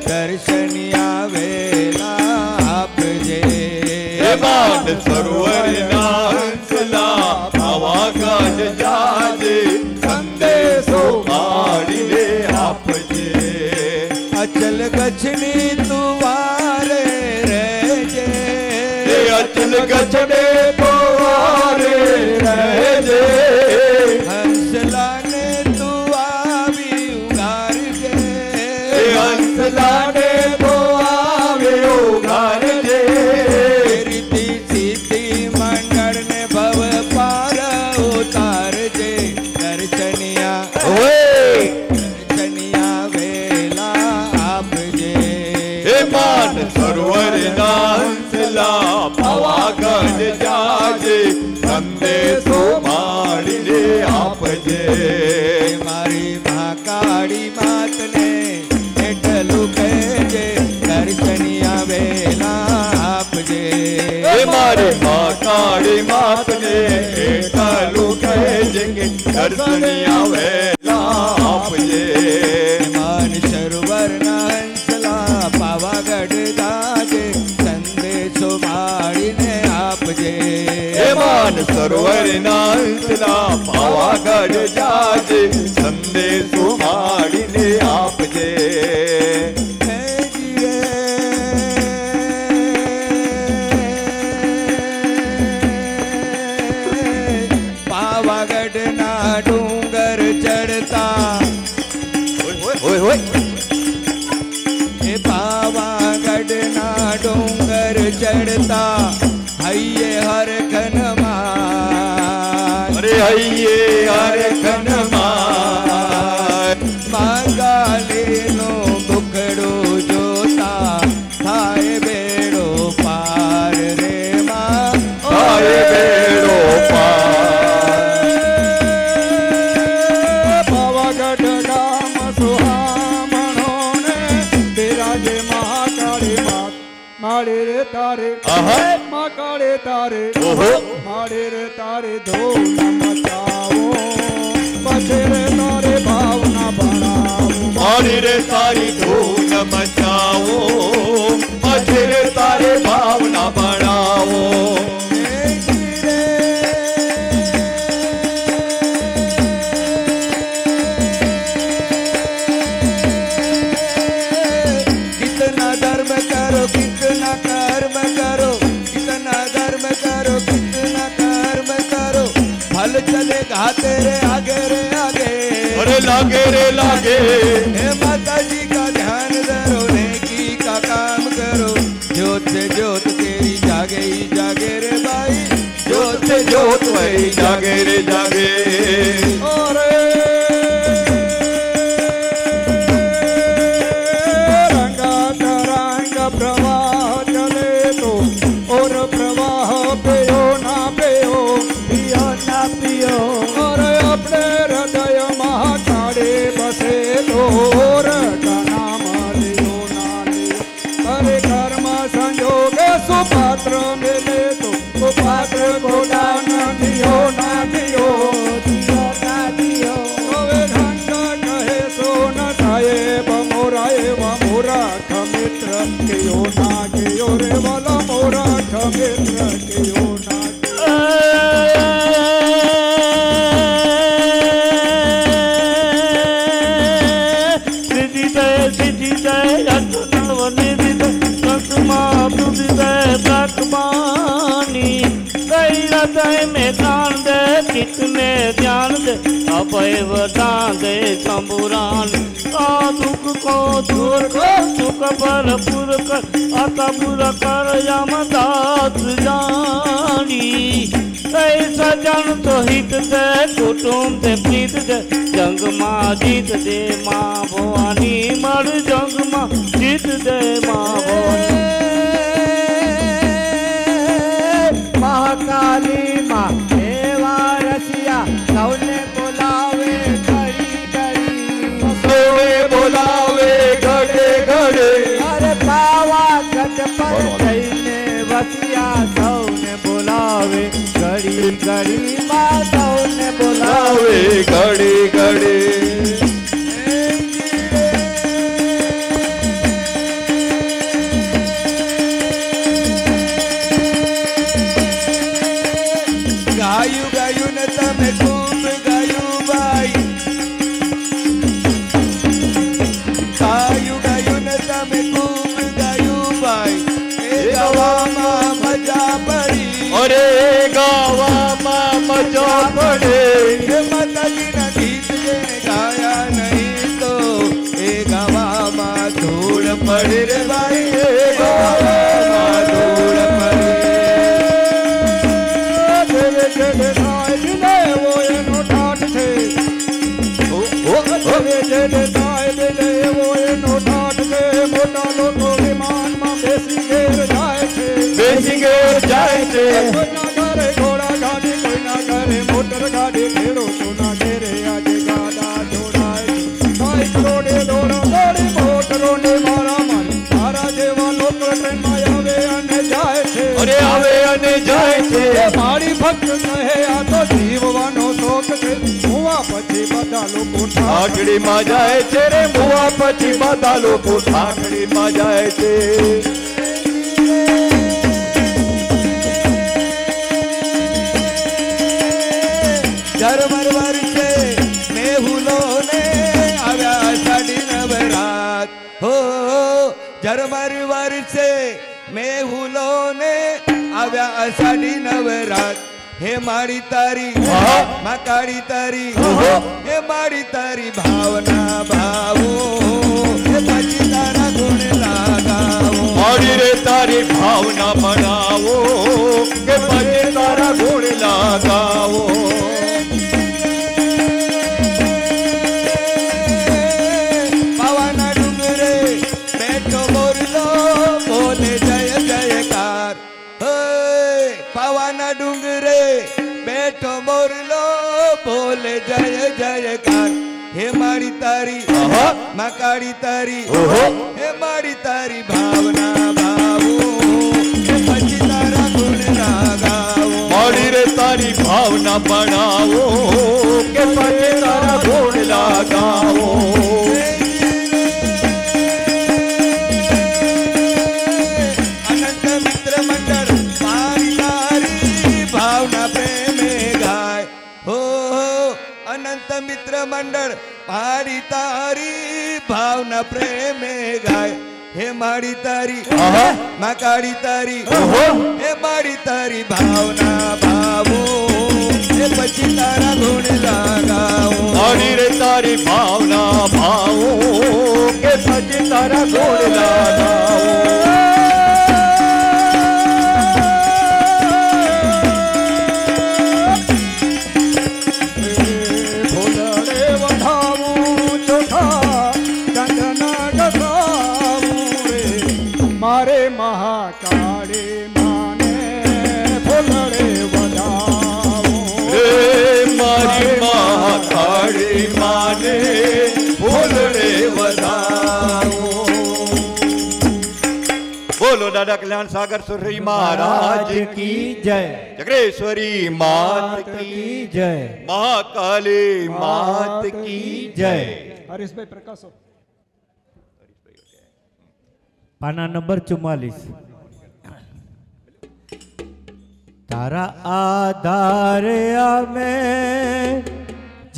દર્શનિયા વેલા આપજે માન સરોવરના હંસલા પાવાગઢ જાજે સંદેશો માડીને આપજે અચલ ગચ્છની તુવારે રહેજે અચલ ગચડે પોવારે રહેજે હંસલાને તું આવી ઉગારજે હંસલાને તો આવ્યો ગારજે રીતિ સીધી મંડળને ભવ પાર ઉતારજે દર્શનિયા દર્શનિયા વેલા આપજે હે માન સરોવરના હંસલા પાવાગઢ જાજે સંદેશો માડીને આપજે મારી મહાકાળી માતને એટલું કહેજે દર્શનિયા વેલા આપજે હે મારી મા કાળી માતને એટલું કહેજે કે દર્શનિયા વેલા આપજે માન સરોવરના હંસલા પાવાગઢ જાજે સંદેશો માડીને આપજે હે માન સરોવરના હંસલા પાવાગઢ જાજે સંદેશો માડીને આપજે પાવાગઢના ડુંગર ચડતા હોય હોય એ પાવાગઢના ડુંગર ચડતા હૈયે હરખનમાં અરે હૈયે હરે ખનમાં માંગાલીનો દુખડો જોતા થાય બેડો પાર રે માં થાય બેડો પાર પાવાગઢ ગામ સુહામણો ને બિરાજે મહાકાળી માત માડે રે તારે આહા. મહાકાળી તારે ઓહો માડે રે તારે ધૂમ મચાવો પછી રે તારે ભાવના ભણાવો મારી રે તારી ધૂન મચાવો પછી રે તારે ભાવના ભણાવો कितना धर्म करो कितना कर्म करो कितना धर्म करो कितना कर्म करो फल चलेगा तेरे आगे रे आगे अरे लागे रे लागे हे माता जी का ध्यान धरो नेकी का काम करो ज्योत से ज्योत तेरी जागे ही जागे रे भाई ज्योत से ज्योत वही जागे रे जागे अरे रंगा तरंग प्रवाह चले तो और प्रवाह पियो ना पियो अरे अपने हृदय महाकाले बसे तो और का नाम लियो ना लियो अरे कर्म संयोग सुपात्र मिले तो सुपात्र को दान दियो ना दियो હવે ઢંગ કહે સો ન થાય બમોરાએ મોરા ખમિત્ર કેયો ના કેયો રે વાલા મોરા ખમિત્ર કેયો ના में प्राण दे चित में ध्यान दे अभय वरदान दे शंभुरान आ दुख को दूर कर सुख भरपूर कर आता बुरा कर यमदास जानी ऐसा जन तो हित दे कुटुंब दे प्रीत दे जंग माँ जीत दे माँ भवानी मर जंग माँ जीत दे माँ भवानी महाकाली माँ देवा रसिया सौने बोलावे घड़ी घड़ी સૌને બોલાવે ઘડે ઘડે अरे पावा गट पर जईने वसिया આ સૌને બોલાવે ઘડી ઘડી માં સૌને બોલાવે ઘડી ઘડી ગાયું ગાયું ને તમે ખૂબ ગાયું ભાઈ ગાયું ગાયું ને તમે ખૂબ ગાયું ભાઈ એ ગાવામાં મજા પડી અરે ગાવામાં મજા પડે એ માતાજીના ગીત જેને ગાયા નહીં તો એ ગાવામાં ધૂળ પડે રે ભાઈ એ ગાવામાં ધૂળ પડે એવો એનો ઠાઠ છે મોટા લોકો વિમાનમાં બેસી ઘેર જાય છે કોઈના ઘરે ઘોડા ગાડી કોઈના ઘરે મોટર ગાડી ખેડૂતોના ઘેરે આજે ગાડા જોડાય બાઈક રોડે દોડી મોટરો ને મારા મારી તારા જેવા લોકો ટ્રેનમાં આવે અને જાય છે અરે આવે અને જાય છે મારી ભક્ત કહે આ તો જીવવાનો શોખ છે હુવા પછી બધા લોકો ઠાકડીમાં જાય છે રે મુવા પછી બધા લોકો ઠાકડીમાં જાય છે ઝરમર વર્ષે મેહુલો ને આવ્યા સાડી નવરાત હો ઝરમર વર્ષે મેહુલો ને આવ્યા સાડી નવરાત હે મારી તારી માં કાળી તારી હે મારી તારી ભાવના ભાવો હે પછી તારા ગુણ લાગાવો મારી રે તારી ભાવના બનાવો કે પછી તારા ગુણ લાગાવો પાવાના ડુંગરે બેઠો મોરલો બોલે જય જયકાર પાવાના ડુંગરે બેઠો મોરલો બોલે જય જયકાર હે મારી તારી માં કાળી તારી હે મારી તારી ભાવના ભાવો હે પછી તારા ગુણ લાગાવો મારી રે તારી ભાવના બનાવો કે પછી તારા ગુણ લાગાવો અનંત મિત્ર મંડળ મારી તારી ભાવના પ્રેમે ગાય હો અનંત મિત્ર મંડળ મારી તારી ભાવના પ્રેમે ગાય હે મારી તારી માં કાળી તારી હે મારી તારી ભાવના ભાવો હે પછી તારા ગુણ લાગાવો મારી રે તારી ભાવના ભાવો કે પછી તારા ગુણ લાગાવો મારે મહાકાળી માને ફૂલડે વધાવો રે મારી મહાકાળી માને ફૂલડે વધાવો બોલો દાદા કલ્યાણ સાગર સુરી મહારાજ કી જય જગરેશ્વરી માત કી જય મહાકાલી માત કી જય હરીશભાઈ પ્રકાશો પાના નંબર 44 તારા આધારે અમે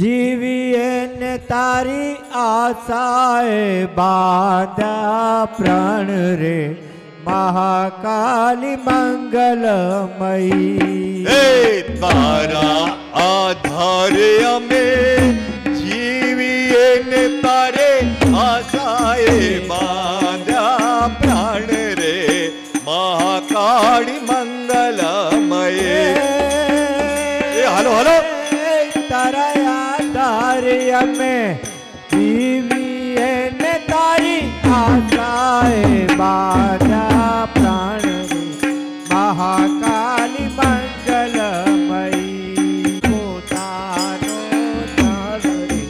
જીવીએ ને તારી આશાએ બાંધ્યા પ્રાણ રે મહાકાલી મંગલમયી હે તારા આધારે અમે જીવીએ ને તારે આશાએ બાંધ્યા પ્રાણ રે મહાકાળી મંગલમયે હાલો હાલો તારા આધારે અમે જીવીએ ને તારી આશાએ બાંધ્યા પ્રાણ રે મહાકાલી મંગલમયી પોતાનો ધન રે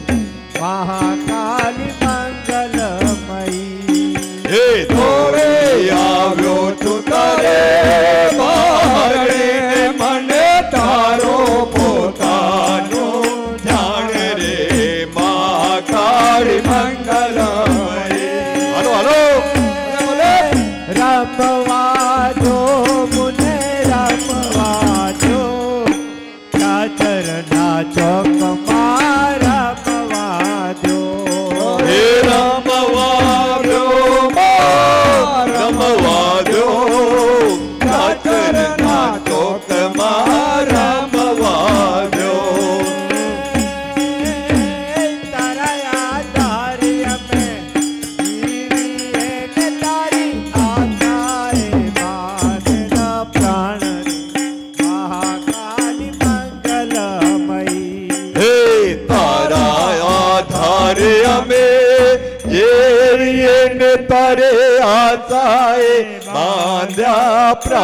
મહાકાલી મંગલમયી હે તોરે આવ્યો તું તારે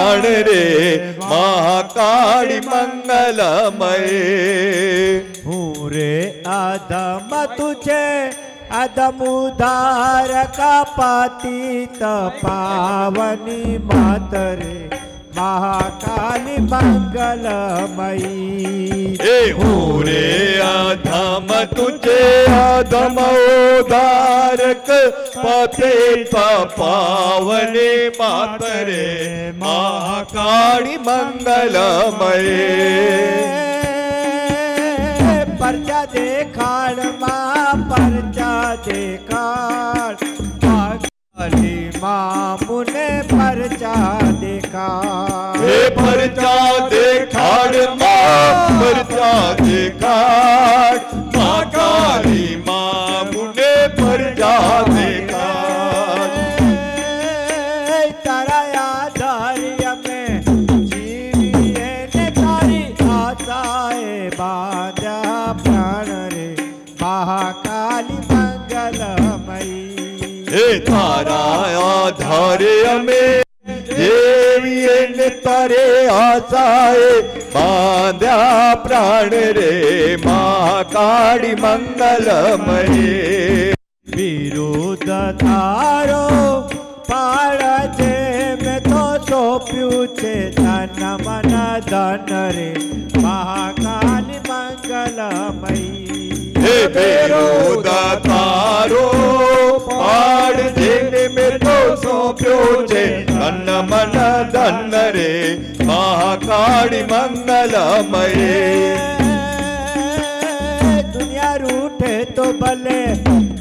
प्राण रे महाकाली मंगलमय रे आदम तुझे अदम उद्धारक पतित पावनी मातरे महाकाली मंगलमयी रे आधम तुझे आधम उद्धारक पतित पावनी मातरे महाकाली मंगलमय परचा देखाड़ माँ परचा देखाड़ काली माँ मुने परचा देखाड़ परचा देखाड़ माँ परचा देखाड़ माँ काली माँ मुने परचा देखाड़ तारा आधार्य में जीवी ने तारी आशाएं बांधा प्राण रे महाकाली मंगलमयी तारा आधार्य में देवी ने तारे आशाए बांध्या प्राण रे महाकाली मंगलमय विरोध तारो पाड़े में तो सोप्यू छे धन मन धन रे महाकाली मंगलमयी विरोध तारो पाड़ देने में तो सौंप्यो छे धन मन धन रे महाकाली मंगलमय दुनिया रूठे तो भले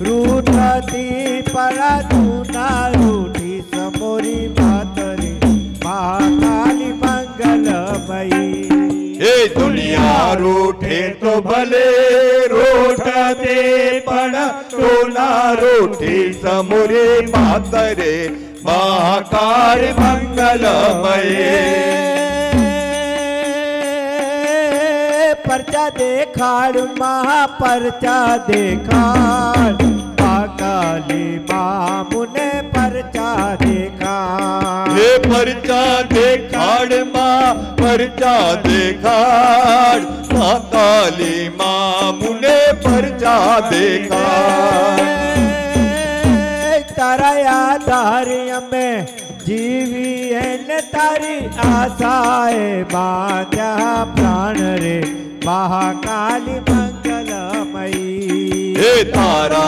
रूठती पड़ा तू ना रूठी समोरी मातरी महाकाली मंगलमयी दुनिया रूठे तो भले रोठते पड़ा तो ना रूठी समोरी मातरे महाकाली मंगलमय परचा देखाड़ महापरचा देखाड़ काली माँ मुने परचा देखाड़ परचा देखाड़ माँ परचा देखाड़ माँ काली माँ मुने परचा देखाड़ तारा आधार्य में जीवी है तारी आशाएं बांधा प्राण रे महाकाली मंगलमयी तारा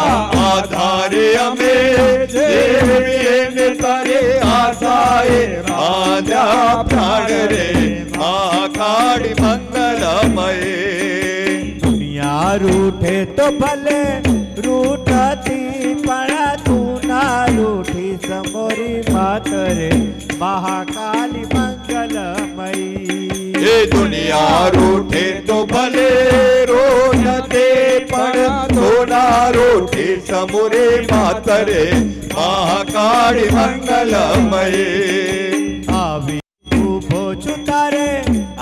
आधार्य में देवी ने तारे आशाए बांधा प्राण रे महाकाली मंगलमय दुनिया रूठे तो भले रूठती पड़ा तू ना रूठी समोरी मातरे महाकाली मंगलमयी दुनिया रूठे तो भले रोनते पड़ तो ना रूठे समोरे मातरे महाकाली मंगलमय आवी उभो छुतारे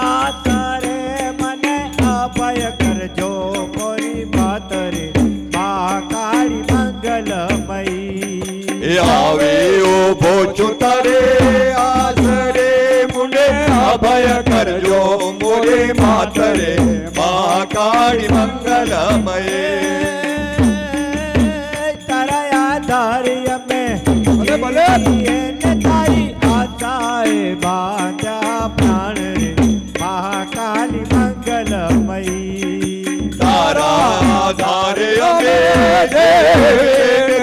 आतारे मने अभय कर जो मोरी मातरे महाकाली मंगलमयी आवे उभो छुतारे आसरे मुने अभय कर जो मोरे मातरे महाकाली मंगलमय तारा आधार्य में तारी आशाएं बांधा प्राण रे महाकाली मंगलमयी तारा आधार्य में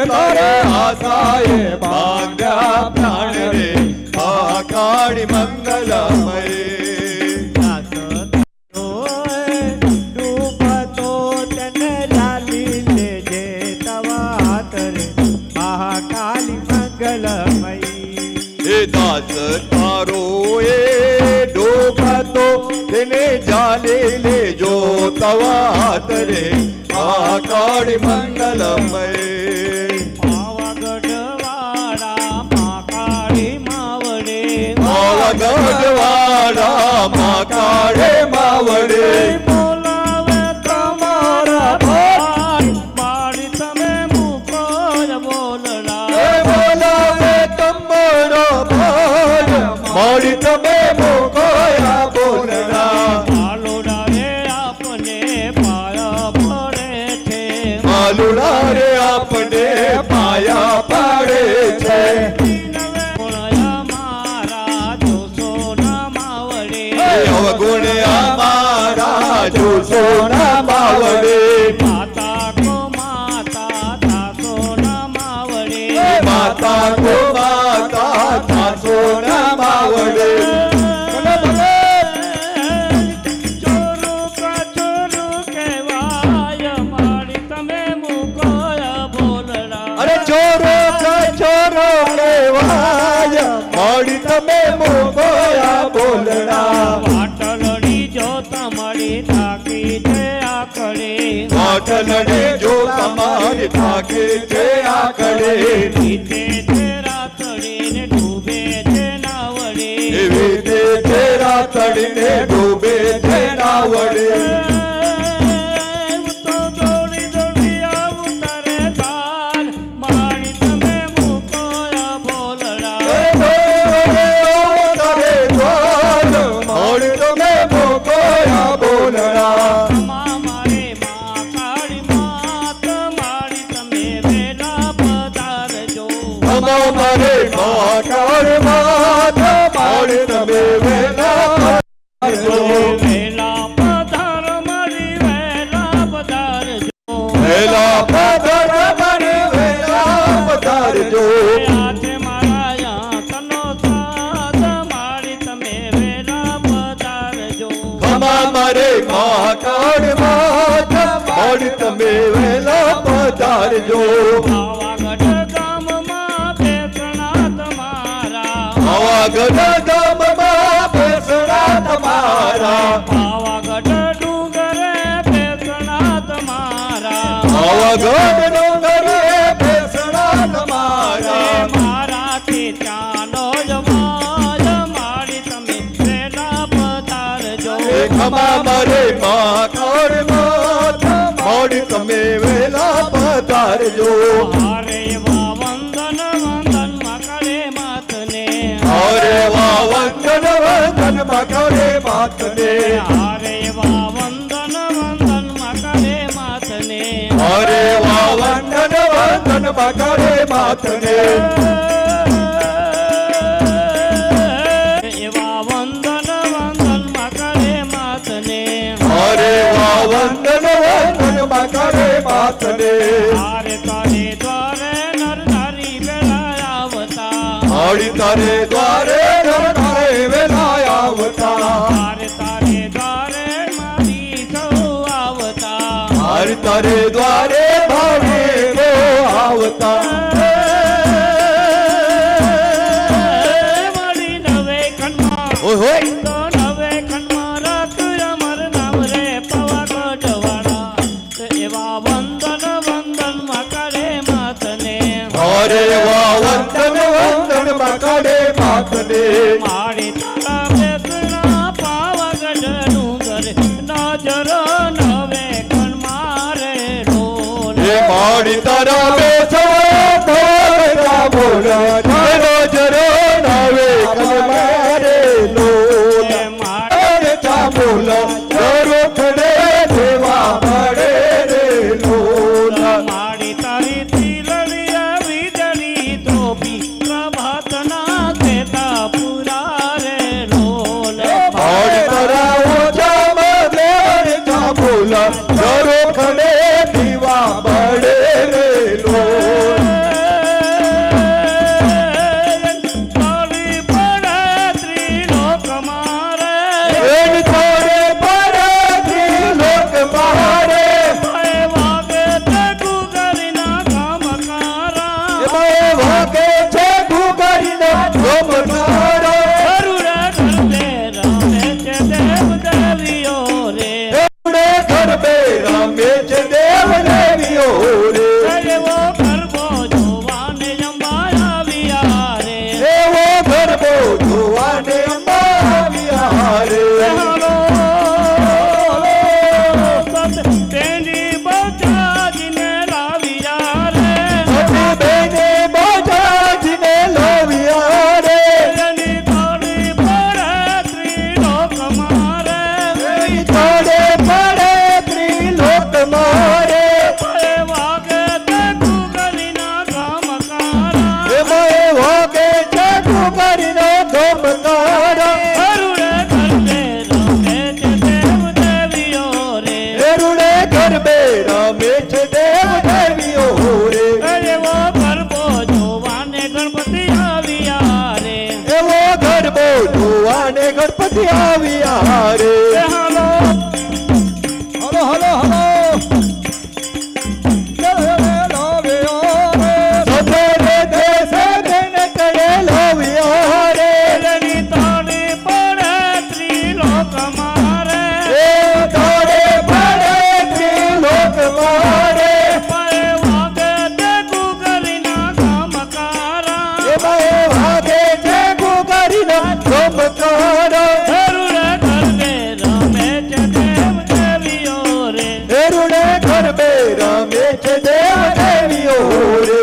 तारा आशाएं बांधा प्राण रे महाकाली मंगलमय डूबतो तने लाली ले जे तवा रे महाकाली मंगलमयी दास तारो डूबतो तेने जाले ले जो तवा रे महाकाली मंगलमय पावागढ़वाड़ा महाकाली मावड़े पावागढ़वाड़ा महाकाली मावड़े बोलावे तमारा भाई माड़ी तमे मुको बोलड़ा बोलावे तमारा भाई माड़ी तमे અવગુણ અમારા જોશો ના માવડે માતા કો માતા થાસો ના માવડે માતા કો માતા થાસો ના માવડે ચોરો કા ચોરો કહેવાય મારી તમે મુકોયા બોલડા અરે ચોરો કા ચોરો કહેવાય મારી તમે મોકોયા બોલડા પાટલડી જો તમારી થાકી છે આકડે પાટલડી જો તમારી થાકી છે આકડે નીચે છે રાતડે ને ડૂબે છે નાવડે એવી તે તેરા તડીને ડૂબે છે નાવડે તો દોડી દોડી આવું તારે તાર મારી તમે મુકોયા બોલડા તારે દ્વાર મારી તમે મોકોયા બોલડા મારે માં કાળી માત મારી તમે વેલા પધારજો મારે માકાળ માત મારી તમે વેલા પધારજો વેલા પધાર મારી વેલા પધારજો વેલા પધાર મારી વેલા પધારજો આજે મારા તનો સાથ મારી તમે વેલા પધારજો ખમા મારે માકાળ માત મારી તમે વેલા પધારજો પાવાગઢ ગામમાં બેસણા તમારા પાવાગઢ ગામમાં બેસણા તમારા પાવાગઢ ડુંગરે બેસણા તમારા પાવાગઢ ડુંગરે બેસણા તમારા મારાથી ચાલો જમાજ મારી તમે વેલા પધારજો ખમા મારે માકાળ માત મારી તમે વેલા પધારજો હારે વા વંદન વંદન મકરે માતને અરે વા વંદન વંદન મકરે માતને હારે વા વંદન વંદન મકરે માતને અરે વા વંદન વંદન મકરે માતને એવા વંદન વંદન મકરે માતને અરે વા વંદન વંદન મકરે માતને હારે તારે દ્વારે નર નારી વેળા આવતા આડી તારે દ્વારે નર નારે વેલા આવતા હારે તારે દ્વારે મારી સૌ આવતા આડી તારે દ્વારે ભાવી કો આવતા મારી નવે ખંડમાં ઓય હોય તો નવે ખંડમાં રાત અમર નામ રે પાવાગઢ વાળા એવા વંદન વંદન મકરે માતને અરે વા વંદન વંદન મકરે માતને મારી તારા બેસણા પાવાગઢ ડુંગર નજરો નવે ખંડ મારે રોલ એ માડી તારા બેસવા બોલતા બોલા નજરો નાવે કલમારે લોલ મારી તા બોલા નરો ખડે દેવા પડે રે લોલ મારી તારી તિલડિયા વીજળી ધોબી પ્રભાતના દેતા પુરા રે લોલ માડી તારા ઓછામાં દેવર તા બોલા નરો ખડે દેવા પડે રે લોલ તારી પડે ત્રિલોક મારે એન થોડે પડે ત્રિલોક મારે ભય વાગે તે ગુગરીના કામકારા એમાં વાગે છે ગુગરીના ગમનારા ગરુડે ગરબે રમે છે દેવ દેવીઓ રે એવડે ગરબે રમે છે દેવ દેવીઓ રે એવો ગરબો જોવાને અંબા આવ્યા રે એવો ગરબો જોવાને અંબા આવ્યા રે હાલો સત તેની બચાજીને લાવ્યા રે સતી બેને બોજાજીને લાવ્યા રે એની તાળી પડે ત્રિલોક મારે એની થોડે પડે ત્રિલોક મારે ભય વાગે તે ગુગરીના કામકારા એમાં વાગે છે ગુગરીના ગમનારા ગરુડે ગરબે हारे हालो હલો હલો હલો સતરે દેશે દિન કરે લોવિયો રે રની તાળી પડે ત્રિલોક મારે એ તોડે પડે ત્રિલોક મારે પાએ વાગે તે ગુગરીના કામકારા એ ભાઈ વાગે છે ગુગરીના ગોમકારો હરુડે કરને રમે છે દેવ દેવીઓ રે એરુડે ગરબે રમે છે દેવ દેવીઓ રે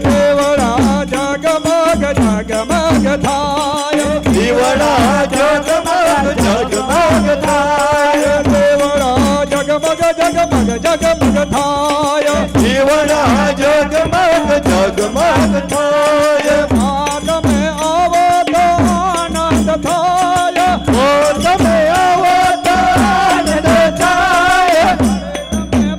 દેવડા જગમગ જગમગ થાય દીવડા જગમગ જગમગ થાય દેવડા જગમગ જગમગ જગમગ થાય દીવડા જગમગ જગમગ થાય આ તમે આવો તો આનંદ થાય ઓ તમે આવો તો આનંદ થાય તમે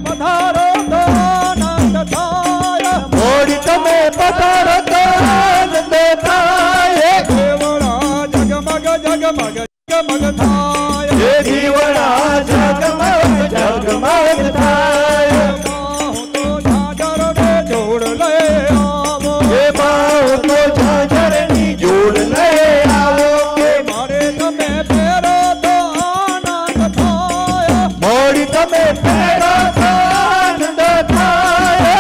પધારો તો આનંદ થાય મોડી તમે પધારો તો આનંદ થાય દેવડા જગમગ જગમગ જગમગ થાય એ દીવડા જગમગ જગમગ થાય હું તો ઝાઝર ને જોડ લઈ આવો એ બાઉ તો ઝાઝરની જોડ લઈ આવો કે મારે તમે પહેરો તો આનંદ થાય મોડી તમે પહેરો તો આનંદ થાય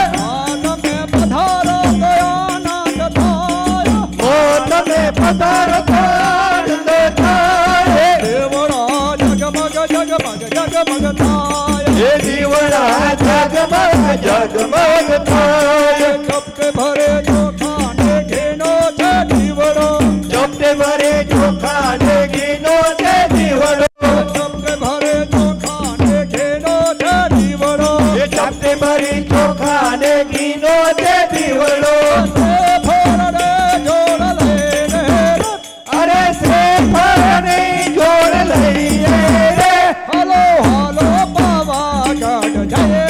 તમે પધારો તો આનંદ થાય ઓ તમે પધારો તો આનંદ થાય દેવડા જગમગ જગમગ જગમગ થાય એ દીવડા જગમગ જગમગ થાય ચપકે ભરે ચોખા ને ઘીનો છે દીવડો ચોપટે ભરે ચોખા ને ઘીનો છે દીવડો ચપકે ભરે ચોખા ને ઘીનો છે દીવડો એ ચોપટે ભરે ચોખા ને ઘીનો છે દીવડો ફોરડે જોડ લઈને અરે શ્રીફળને જોડ લઈએ રે હાલો હાલો પાવાગઢ જઈએ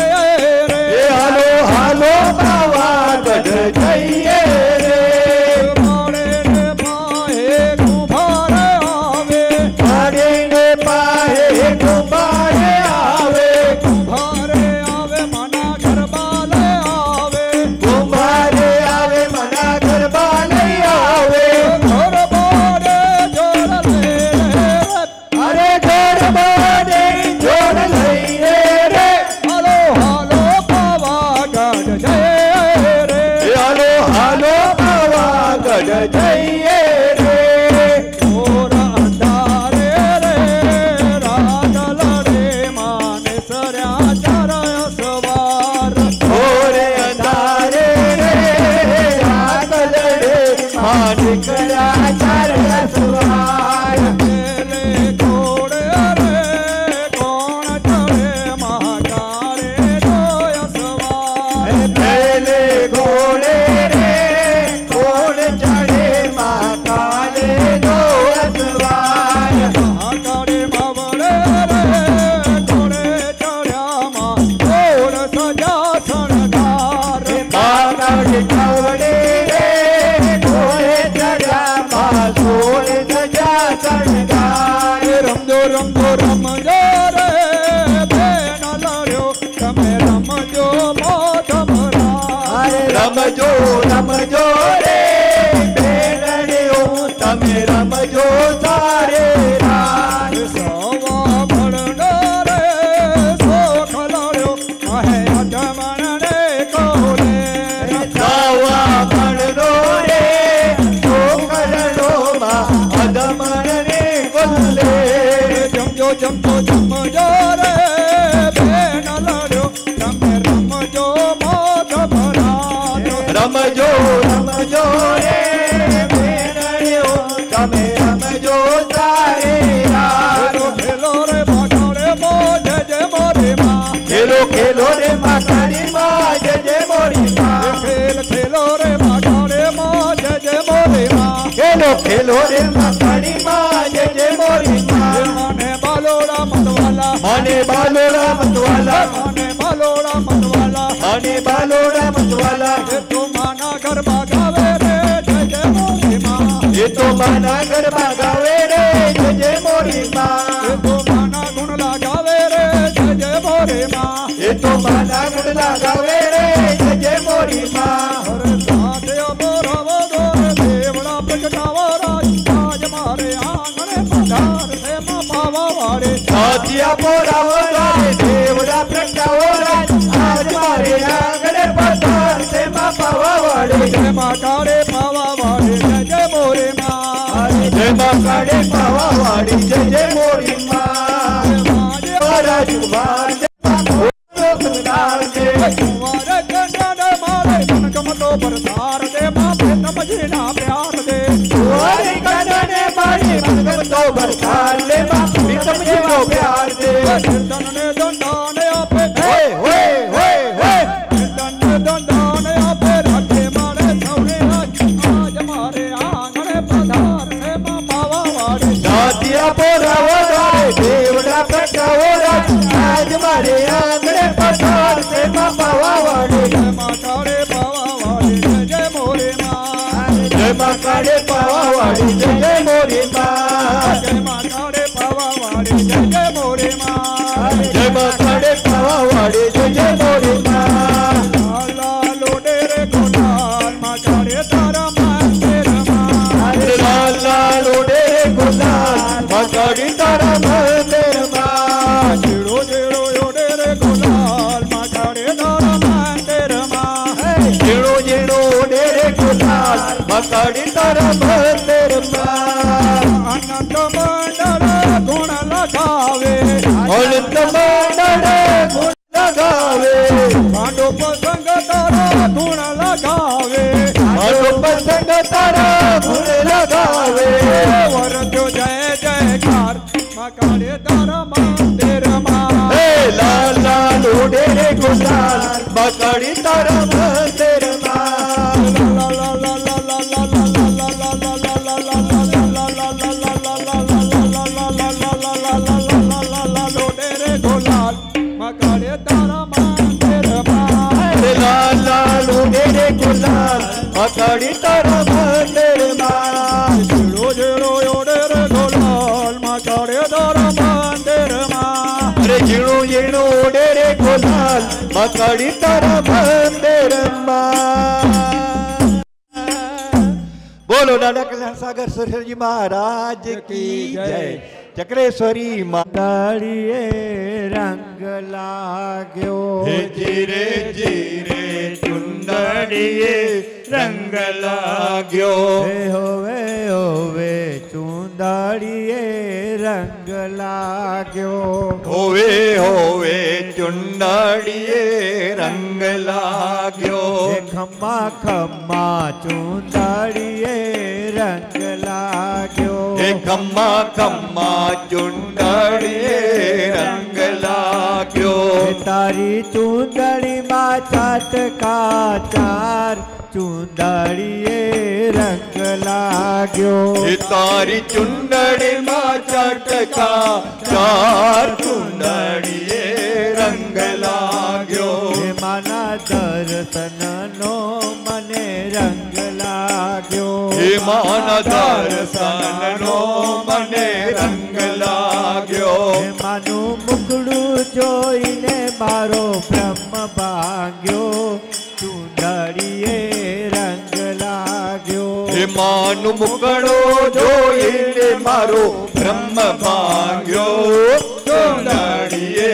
રે એ હાલો હાલો પાવાગઢ જઈએ રે માણે ને પાહે કુંભારે આવે પાડીને પાહે કુંભારે આવે કુંભારે આવે મના ગરબા લઈ આવે કુંભારે આવે મના ગરબા લઈ આવે ગરબાને જોડ લઈને અરે ગરબાને જોડ લઈએ રે હાલો હાલો પાવાગઢ જઈએ રે એ હાલો હાલો પાવાગઢ જઈએ રે ઓર અંધારે રે રાત લડે માને સર્યા ચારય સવાર ઓરે અંધારે રે રાત લડે માણિકડા ચાર સવાર પેલે ઘોડે રે કોણ ચડે મહાકાળે જોય સવાર પેલે ઘોડે રે કોણ ચડે મહાકાલે નો અસવાર મહાકાળે બાવળે રે ઘોડે ચડ્યામાં ઘોડ સજા શણગાર મહાકાલે ઘોડે રે ઘોડે ચડ્યા માસોળ સજા શણગાર રમજો રમજો રમજો રે બેન લડ્યો તમે રમજો મોઢ ભરા અરે રમજો રમજો રે બેનડીઓ તમે રમજો સારે રાત સવા ભણનો રે શોખ લડ્યો કહે અજમણને કોલે સવા ભણનો રે છોકરનો માં અધમણને કોલે જમજો જમજો જમજો રે બેન લડ્યો તમે રમજો મોઢ ભરા રમજો રમજો રે બેનડીઓ તમે રમજો સારે રાત ખેલો રે બાટોરે મોજ જે મોરે માં ખેલો ખેલો રે માતાની માં જય જય મોરી માં ખેલ ખેલો રે બાટોરે મોજ જે મોરે માં ખેલો ખેલો રે માતાની માં જય જય મોરી માં મને બાલોડા મતવાલા મને બાલોડા મતવાલા મને બાલોડા મતવાલા મને બાલોડા મતવાલા એ તો માના ગરબા ગાવે રે જય જય મોરી માં એ તો માના ગરબા ગાવે રે જય જય મોરી માં એ તો માના ગુણ લગાવે રે જય જય મોરે માં એ તો માના ગુણ લગાવે રે જય જય મોરી માં અરે સાથે અમોરાવો દોર દેવડા પ્રગટાવો રાજ આજ મારે આંગણે પધાર છે માં પાવા વાળે સાચિયા પોરાવો રાય દેવડા પ્રગટાવો રાજ આજ મારે આંગણે પધાર છે માં પાવા વાળે જય માં કાળે પાવા વાળે જય જય મોરે માં જય માં કાળે પાવા વાળી જય જય મોરી માં મહારાજ કુમાર કુંવારે ચંદ્રને મારે કનકમતો પરધાર દે માં પ્રેતમજીના પ્યાર દે કુંવારી કનને મારી મનગમતો ભરખાર લે માં પ્રીતમજીનો પ્યાર દે કીર્તનને દંડાને આપે હોય હોય હોય હોય કીર્તનને દંડાને આપે રાખે મારે સૌને આજ મારે આંગણે પધાર છે માં પાવા વાળે સાચિયા પોરાવો રાય દેવડા પ્રગટાવો રાજ આજ મારે આંગણે પધાર છે માં પાવા વાળે જય માં કાળે પાવા વાળે જય જય મોરે માં જય માં કાળે પાવા વાળી જય જય મોરી માં જય માં કાળે પાવા વાળે જય જય મોરે માં જય માં કાળે પાવા વાળી જય જય મોરી માં લાલા લોડે રે ગોલાલ માં કાળે તારા મંદિર માં લાલ લાલ ઓડે ગુલાલ મકાડી તારા મંદિર માં જીડો જીડો ઓડે રે ગોલાલ માં કાળે તારા મંદિર માં જેણો જેણો ઓડે રે ગુલાલ મકાડી તારા મંદિર માં અનંત મંડળ ગુણ લગાવે અનંત મંડળ ગુણ લગાવે પાંડો પ્રસંગ તારા ગુણ લગાવે મારો પસંદ તારા ગુણ લગાવે વરદ્યો જય જયકાર માં કાળે તારા મંદિર માં હે લાલ લાલ ઓડે રે ગુલાલ મકાડી તારા મંદિર માં લાલ લાલ ઓડે રે ગુલાલ મકાડી તારા મંદિર માં જીડો જીડો ઓડે રે ગોલાલ માં કાળે તારા મંદિર માં અરે ઝીણું ઝીણું ઓડે રે ગુલાલ મકાડી તારા મંદિર માં બોલો દાદા કલ્યાણ સાગર સુરસરજી મહારાજ કી જય ચક્રેશ્વરી તાળીએ રંગ લાગ્યો જીરે જીરે ચુંદડીએ રંગ લાગ્યો હે હોવે હોવે ચુંદડીએ રંગ લાગ્યો હોવે હોવે ચુંદડીએ રંગ લાગ્યો હે ખમ્મા ખમ્મા ચુંદડીએ રંગ લાગ્યો હે ખમ્મા ખમ્મા ચુંદડીએ રંગ લાગ્યો હે તારી ચુંદડીમાં ચાટકા ચાર ચુંદડીએ રંગ લાગ્યો એ તારી ચુંદડીમાં ચટકા ચાર ચુંદડીએ રંગ લાગ્યો હે માના દર્શનનો મને રંગ લાગ્યો હે માના દર્શનનો મને રંગ લાગ્યો હે માનું મુખડું જોઈને મારો બ્રહ્મ ભાંગ્યો ચુંદડીએ રંગ લાગ્યો હે માનું મુકડો જોઈને મારો બ્રહ્મ ભાંગ્યો ચુંદડીએ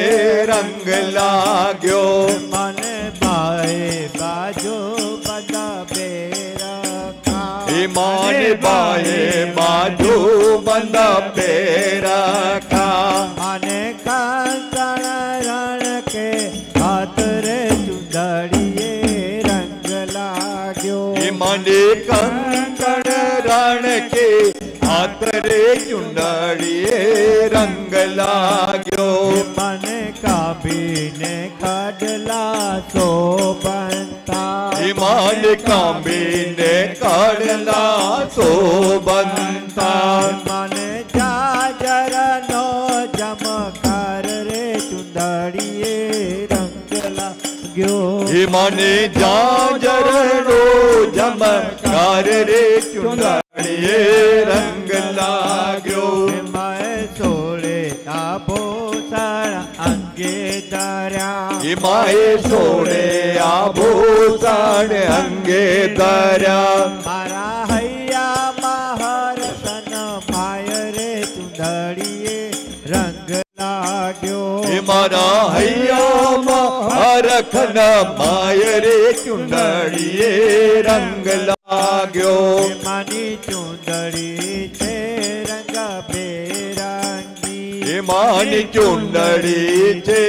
રંગ લાગ્યો મને બાએ બાજો બધા બેરા હે માને બાએ બાજુ બંધ પેરખા અને કાંચણ રણ કે હાથ રે ચુંદડીએ રંગ લાગ્યો હે મને કંકણ રણ કે હાથ રે ચુંદડીએ રંગ લાગ્યો મને કાપીને કાઢલા શોભંતા હિમાલ કાંબીને કાઢલા શોભંતા મને જાજરનો ચમકાર રે ચુંદડીએ રંગ લાગ્યો મને જાજરનો જમકાર રે ચુંદડીએ રંગ લાગ્યો મેં સોળે આભૂષણ અંગે ધર્યા એ માએ સોને આભૂષણ અંગે ધર્યા મારા હૈયામાં હરસન માય રે ચુંદડીએ રંગ લાગ્યો એ મારા હૈયામાં હરખન માય રે ચુંદડીએ રંગ લાગ્યો માની ચુંદડી છે રંગ બેરંગી એ માની ચુંદડી છે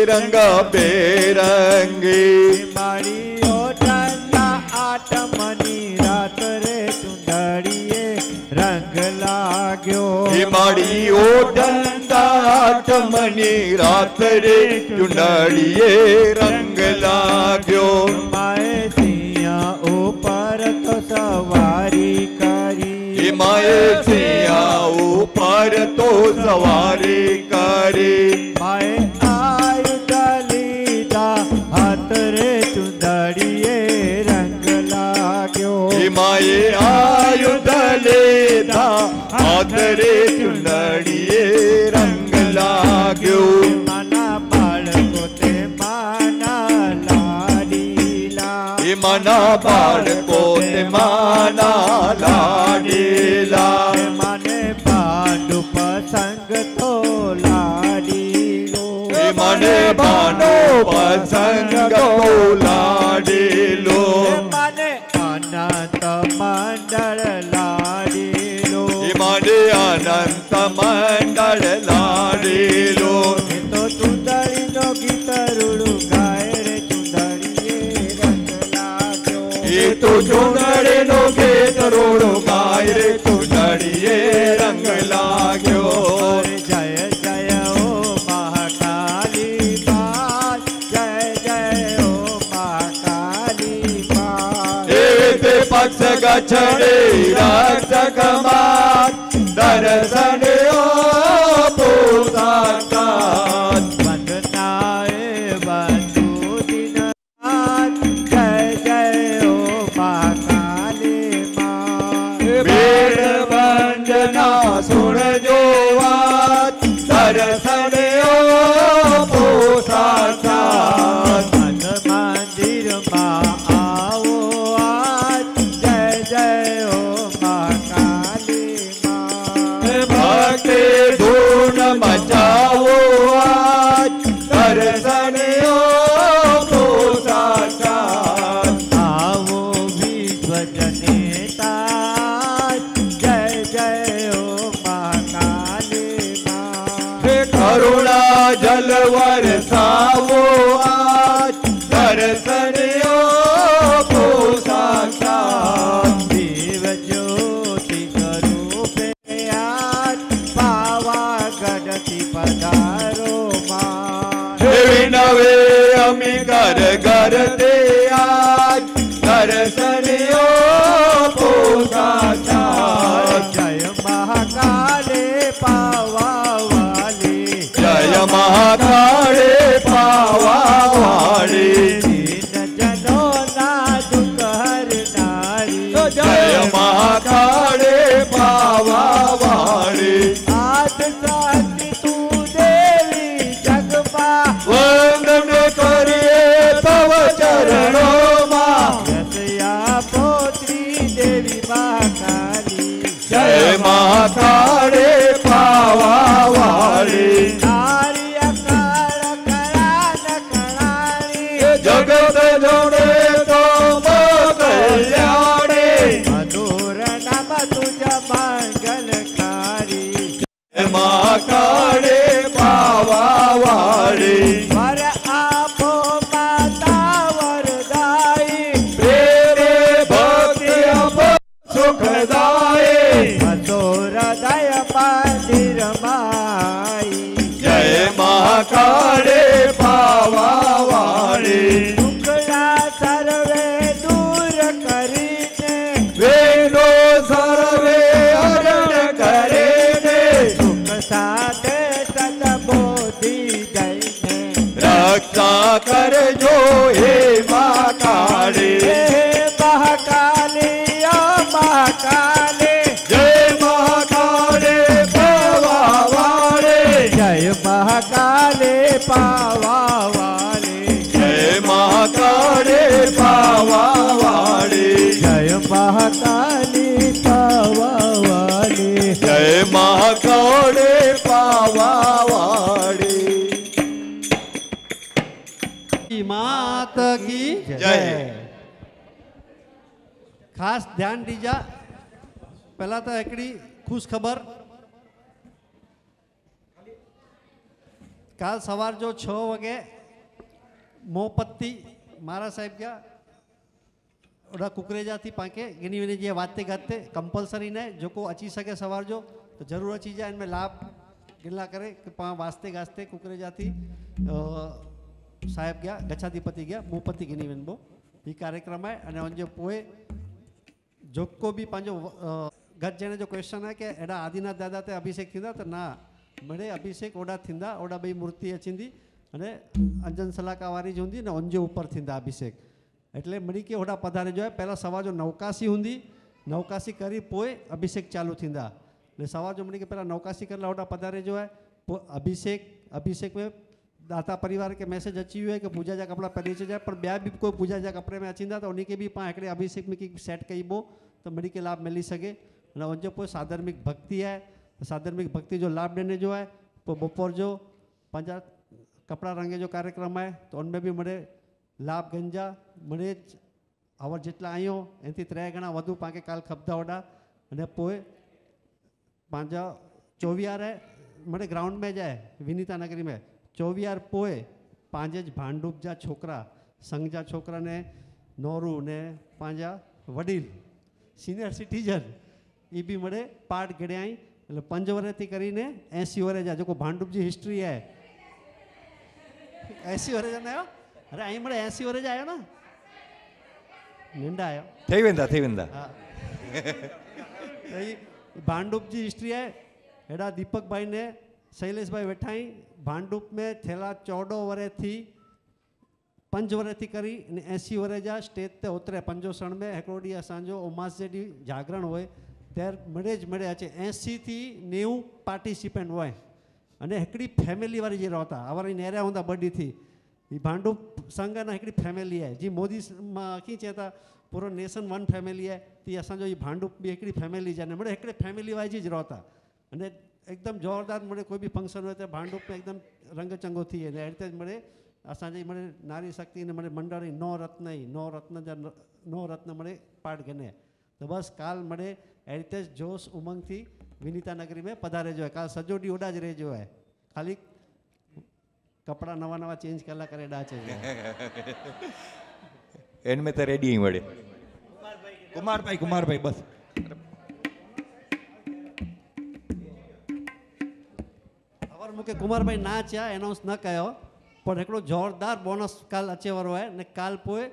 રંગ બેરંગી મારી ઓઠના આઠમની રાત રે ચુંદડીએ રંગ લાગ્યો એ મારી ઓઢંતા આઠમની રાત રે ચુંદડીએ રંગ લાગ્યો માએ સિંહ ઉપર તો સવારી કરી એ માએ સિંહ ઉપર તો સવારી કરી માએ આયુધ લીધા હાથ રે ચુંદડીએ રંગ લાગ્યો એ માએ આયુધ લીધા હાથ રે ચુંદડીએ રંગ લાગ્યો માના બાળકો તે માના લાડીલા એ માના બાળકો તે માના લાડીલા મને પાંડુ પસંગ તો લાડીલો એ મને બાનો પસંગ તો લાડીલો મને અનંત મંડળ લાડીલો એ મને અનંત મંડળ લાડીલો તો ચુંદડીનો ગીત રૂડું ગાય રે ચુંદડીએ રંગ લાગ્યો એ તો ચુંદડીનો ગીત રૂડું ગાય રે ચુંદડીએ રંગ લાગ્યો જય જય ઓ મહાકાલી મા જય જય ઓ મહાકાલી મા એ તે પક્ષ ગચડે રક્ષક માત દર્શન પૂતાકાત વંદનાએ બંધુ દિન જય જય ઓ મહાકાલી મા વેદ વંદના સુણજો વાત દર્શન પૂતાકાત મંદિરમાં આવો આજ જય જય ઓ મહાકાલી મા ભક્તિ ધૂન મચાવો આજ દર્શન પૂતાકાત આવો વિશ્વ જનેતા જય જય ઓ મહાકાલી મા કરુણા જલ વરસાવો આજ દર્શન પૂતાકાત દેવ જ્યોતિ સ્વરૂપે આજ પાવાગઢથી પધારો માં દેવી નવે અમી ઘર ઘર તે આજ દર્શન પૂતાકાત જય મહાકાલે પાવાવાલી જય મહાકાળે પાવાવાળી દીન જનોના દુઃખ હરનારી જય મહાકાળે પાવાવાળી આદ શાંતિ તું દેવી જગમાં વંદન કરીએ તવ ચરણોમાં રસયા પોત્રી દેવી મહાકાલી જય મહાકાળે પાવાવાળી નારી અકાળ કળાન કળાણી જગત જોડે તો કલ્યાણી મધુર નામ તુજ મંગલકારી જય મહાકાળે પાવાવાળી વર આપો માતા વરદાઈ પ્રેમે ભક્તિ આપો સુખદાયી હસો હૃદય મંદિર માઈ જય મહાકાળે પાવાવાળી દુઃખડા સર્વે દૂર કરીને વેનો સર્વે હરણ કરે ને સુખ સાથે સદબોધિ જઈને રક્ષા કરજો હે મહાકાળી હે મહાકાલી ઓ મહાકાલી જય મહાકાળે પાવાવાળી જય जय महाकाले पावा वाले, जय महाकाले पावा वाले, जय महाकाले पावा वाले, जय महाकाले पावा वाले। मात की जय। खास ध्यान दीजा। पहला तो एकड़ी खुश खबर, काल सवार जो 6 वागे मोमपत्ती मारा साहेब क्या ओडा कुकरेजा थी पाके गिनी विनी जी वाते गाते कंपलसरी ने जो को अची सके सवार जो तो जरूर अची जाए, इनमें लाभ गिला करे कि पा वास्ते गास्ते कुकरेजा थी साहेब गया गच्छाधिपति गया मोमपत्ती गिनी विनबो ये कार्यक्रम है। अने उनजे पोए जो को भी पंजो गत जने जो क्वेश्चन है कि एडा आदिनाथ दादा ते अभिषेक थींदा तो ना मरे अभिषेक ओडा थींदा, ओडा बई मूर्ति अचींदी अने अंजन सलाका वारी जो हुंदी ने उनजे ऊपर थींदा अभिषेक, एटले मरी के ओडा पधारे जो है। पहला सवा जो नवकाशी हुंदी, नवकाशी करी पोए अभिषेक चालू थींदा ने सवा जो मरी के पहला नवकाशी करला ओडा पधारे जो है अभिषेक में दाता परिवार के मैसेज अची हुए कि पूजा जा कपड़ा पहनी जाए, पर ब्या भी कोई पूजा जा कपड़े में अचींदा तो उन्हीं के भी पाँ हिकिड़े अभिषेक में की सेट कई बो तो मरी के लाभ मिली सके। अने उनजो पोइ साधर्मिक भक्ति है, साधर्मिक भक्ति जो लाभ देने जो है पोइ बपोर जो पंजा कपड़ा रंगे जो कार्यक्रम है तो उनमें भी मरे लाभ गंजा मरे आवर जेटला आयो एनथी 3 गणा वधु पाके काल खपदा ओडा अने पोइ पंजा 24 है मरे ग्राउंड में जाए विनीता नगरी में 24 पोए पांजे ज भांडुप जा छोकरा संघ जा छोकरा ने नोरू ने पांजा वडील सीनियर सिटीजन ये भी मरे पार्ट गड़ियाई એટલે 5 વર્ષથી કરીને 80 વર્ષ जा जो भांडुप जी हिस्ट्री है 80 વર્ષ ना आयो अरे आई मरे 80 વર્ષ आयो ना निंदा आयो થઈ વેંदा भांडुप जी हिस्ट्री है एडा दीपक भाई ने शैलेष भाई वेठाई भांडुप में थेला 14 વર્ષ थी 5 વર્ષ थी करी 80 વર્ષ जा स्टेज ते उतरे पंजो सण में हिकिड़ो ॾींहुं असांजो उमास जे ॾींहुं जागरण होए त्यार मड़े अचे 80 थी 90 पार्टिसिपेंट हुए अने हिकिड़ी फैमिली वारी जी रहता अवर नेरिया हूंदा बड़ी थी ये भांडुप संघ ना हिकिड़ी फैमिली है जी मोदी की चेता पूरो नेशन वन फैमिली है ती असांजो ये भांडुप भी हिकिड़ी फैमिली जाने मड़े हिकिड़े फैमिली वाइज जी रहता अने एकदम जोरदार मड़े कोई भी फंक्शन हो तो भांडुप में एकदम रंग चंगो थी है अड़ते मड़े असांजी मड़े नारी शक्ति ने मड़े मंडली 9 रत्न मड़े पाठ गने तो बस काल मड़े एरितेज जोश उमंग थी विनीता नगरी में पधारे जो है काल सजो डी ओडा ज रहे जो है खाली कपड़ा नवा नवा चेंज करला करे डाचे इनमें तो रेडी ही वड़े कुमार भाई बस अवर मुके कुमार भाई ना चा अनाउंस न कयो पर एकड़ो जोरदार बोनस काल अचे वारो है ने काल पोए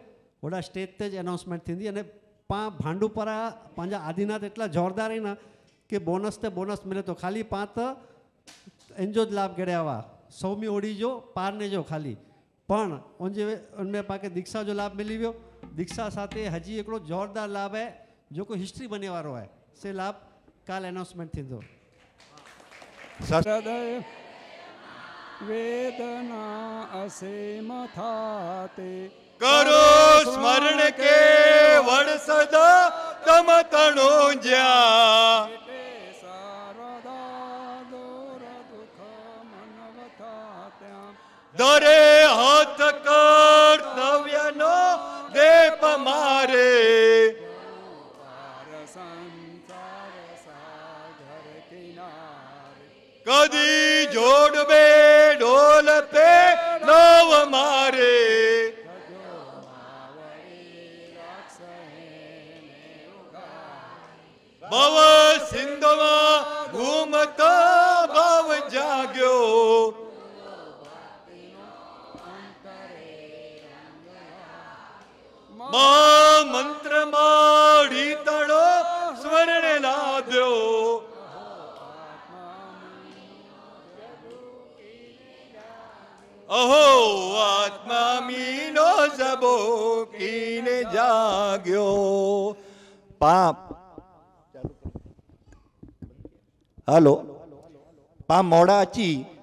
ओडा स्टेज ते ज अनाउंसमेंट थींदी अने पा भांडुपरा पंजा आदिनाथ एटला जोरदार है ना कि बोनस ते बोनस मिले तो खाली पात एंजो लाभ गड़िया हुआ 100મી ओडी जो पार ने जो खाली पण उनमें पाके दीक्षा जो लाभ मिली वियो दीक्षा साथे हजी एकड़ो जोरदार लाभ है जो को हिस्ट्री बने वारो है से लाभ काल अनाउंसमेंट थींदो हृदय वेदना असीम थाते करो स्मरण के वड़ सदा तम तणो ज्या दरे हाथ कर्तव्य नो देप मारे कदी जोड़ बे ढोल पे नव मारे भव सिंध में घूमता भव जाग्यो मंत्र माड़ी तड़ो स्वर्ण लाद्यो अहो आत्मा मीनो सबो कीने जाग्यो पाप हलो पा मोड़ा अची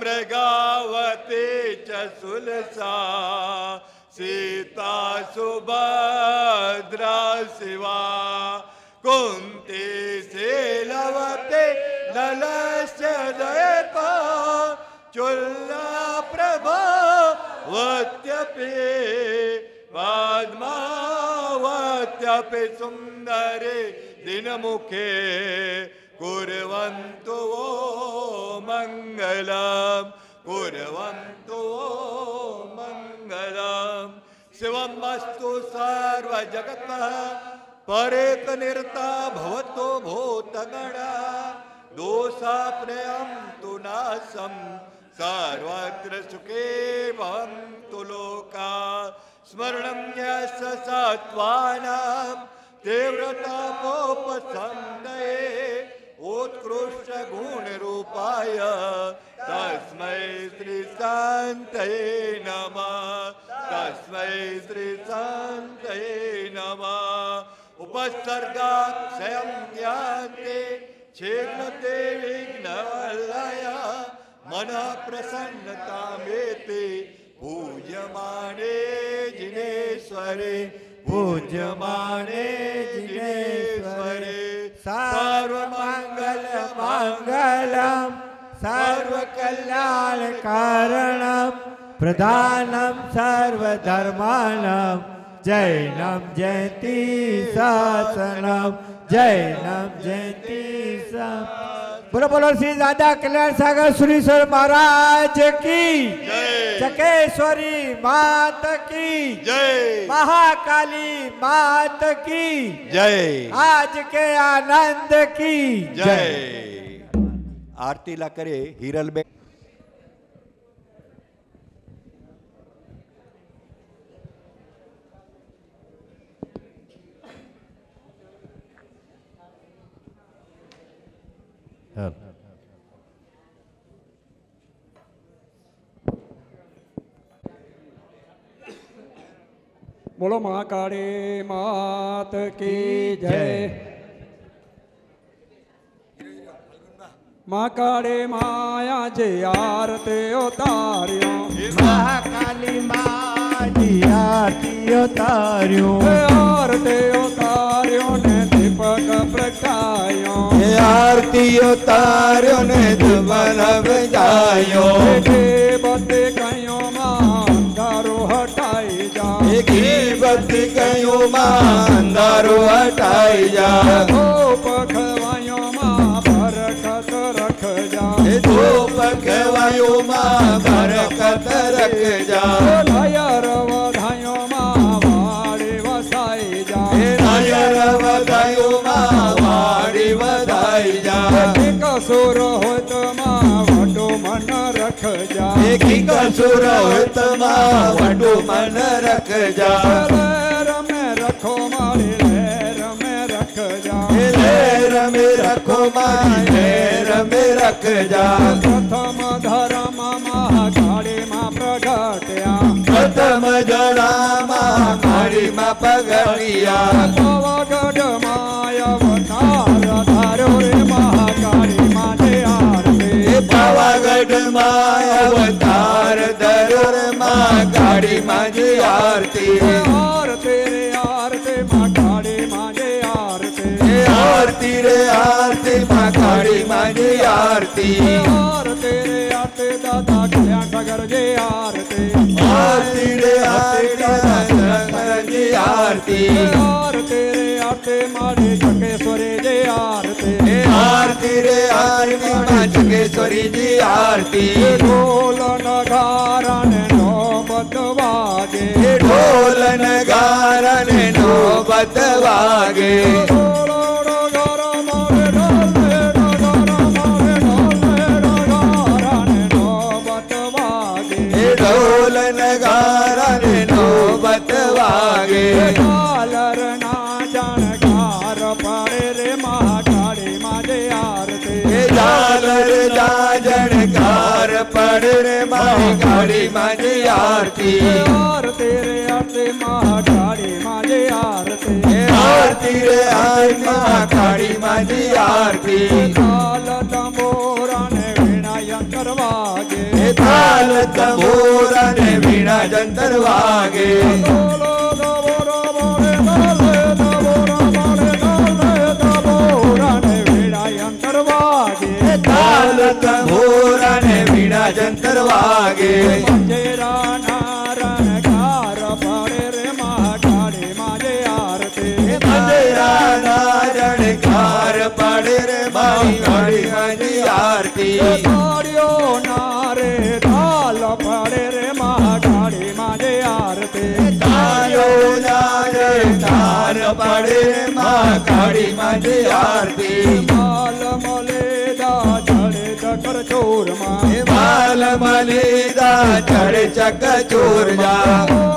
मृगावती च सुलसा सीता सुभद्रा शिवा कुंती शीलवती नलस्य दयका चुल्ला प्रभावत्यपि पद्मावत्यपि सुंदरे दिनमुखे कुर्वन्तु वो मंगलम कुर्वन्तु वो मंगलम शिवमस्तु सर्वजगतः परेक निरता भवतो भूतगणा दोषाप्रयं तु नाशं सर्वत्र सुखे भवन्तु लोका स्मरणं यस्य सत्त्वानां तीव्रतापोपसन्दये उत्कृष्ट गुण रूपाय तस्मै श्री शान्तये नमः तस्मै श्री शान्तये नमः उपसर्गात् स्वयं ज्ञाते छिन्नते विघ्नवलय मनः प्रसन्नतामेते पूज्यमाने जिनेश्वरे पूज्यमाने जिनेश्वरे सर्वमंगल मंगलम सर्वकल्याण कारणम प्रधानम सर्वधर्माणम जैनम जयति शासनम जैनम जयति बोलो बोलो श्री राधा कल्याण सागर सुरेश्वर महाराज की चकेश्वरी मात की जय महाकाली मात की जय आज के आनंद की जय आरती ला करे हिरलबेन बोलो महाकाली मात की जय महाकाली माया जी आरती उतारियो महाकाली माँ जी आरती उतारियो आरती उतारियो ने दीपक प्रगटायो आरती उतारियो ने धुमन बजायो बत्ती कयो मां अंधारो हटाई जा बत्ती कयो मां अंधारो हटाई जा धूप खवायो मां बरकत रख जा धूप खवायो मां बरकत रख जा नायर वधायो मां वाड़ी वसाई जा नायर वधायो मां वाड़ी वधाई जा कसुर हो तो मां वडो मन रख जा कसुर हो तो मां वडो मन रख जा लहर में रखो मारी लहर में रख जा लहर में रखो मां लहर में रख जा प्रथम धर्म महाकाली मां प्रगट्या प्रथम जड़ा महाकाली मां प्रगटिया पावागढ़ माया अवतार धारो रे महाकाली मां जे आरती पावागढ़ माया अवतार धरो रे महाकाली मां जे आरती आरती रे आरती महाकाली मां जे आरती आरती रे आरती महाकाली मां जे आरती आरती रे आरती दादा कल्याण सागर जे आरती आरती रे आरती सागर जे आरती आरती रे आरती मारी चकेश्वरी जे आरती आरती रे आरती मां चकेश्वरी जी आरती ढोल नगारा ने नौबत वागे ढोल नगारा ने नौबत वागे ढोल नगारा ने नौबत वागे झालर ना जानकार पाड़े रे महाकाली मां जे आरती झालर जा जनकार पड़ रे महाकाली मां जे आरती आरती रे आरती महाकाली मां जे आरती आरती रे आरती महाकाली मां जे आरती ताल तंबोरा ने वीणा यंत्र वागे તાલ તંબોર અને વીણા જંતર વાગે તાલ તંબોર અને વીણા જંતર વાગે કાર પાડે રે મારી વાડી મારી આરતી તાળીઓ નારે તાલ પાડે રે મહાકાળી માજે આરતી તાળીઓ નારે તાર પાડે રે મહાકાળી માજે આરતી માલ મલેદા ચડે ચકર ચોરમાં માલ મલેદા ચડે ચકર ચોર જા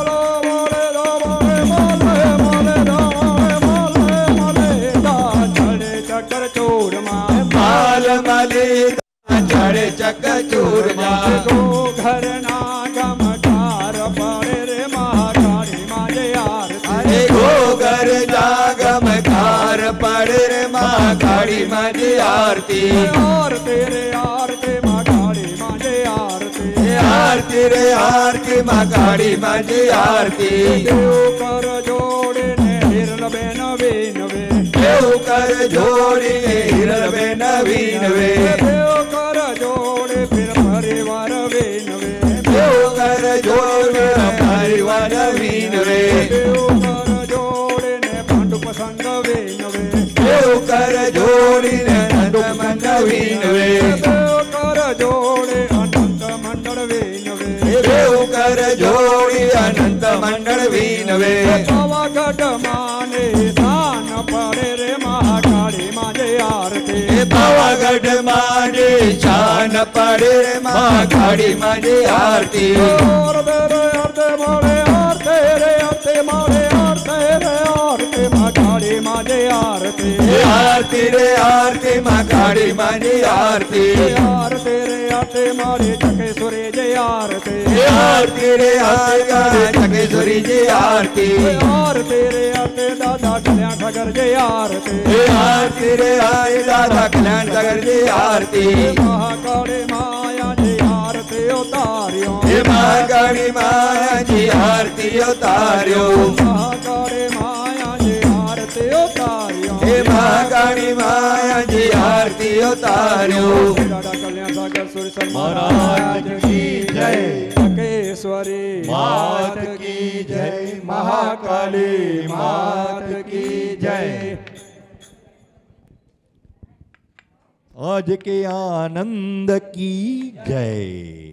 માલ મલેદા ચડે ચકર ચોર જા ઘર ના ગમકાર પડે રે મહાકાળી માજે આરતી ઘર જાગમ કાર પડે રે મહાકાળી માજે આરતી આરતી રે આરતી મહાકાળી માજે આરતી આરતી રે આરતી મહાકાળી માજે આરતી દેવ કર જોડે ને હિરલ બેન વેનવે દેવ કર જોડીને હિરલબે નવીન વે દેવ કર જોડે ફિર પરિવાર વેનવે દેવ કર જોડે પરિવાર નવીન વે દેવ કર જોડે ને પાંડુ પસંગ વેનવે દેવ કર જોડીને નંદ નવીન વે દેવ કર જોડે અનંત મંડળ વેનવે દેવ કર જોડી અનંત મંડળ વીનવે પાવાગઢ માને સ્થાન પડે રે મહાકાળી માજે આરતી પાવાગઢ માજે શાન પડે રે મહાકાળી માજે આરતી અર્ધે રે અર્ધે માળે અર્ધે રે અર્ધે માળે અર્ધે રે અર્ધે મહાકાળી માજે આરતી આરતી રે આરતી મહાકાળી માજે આરતી આરતી રે આરતી માળે ચકેશ્વરી જય આરતી આરતી રે આરતી ચકેશ્વરી જય આરતી આરતી રે આરતી દાદા કલ્યાણ સાગર જય આરતી આરતી રે આરતી દાદા કલ્યાણ સાગર જય આરતી મહાકાળી માયા જય આરતી ઉતાર્યો હે મહાકાળી માયા જય આરતી ઉતાર્યો મહાકાળી માયા જય આરતી ઉતાર્યો હે મહાકાળી માયા જય આરતી ઉતાર્યો દાદા કલ્યાણ સાગર સુરેશ્વર મહારાજ કી જય ચકેશ્વરી માત કી જય મહાકાલી માત કી જય आज के आनंद की जय।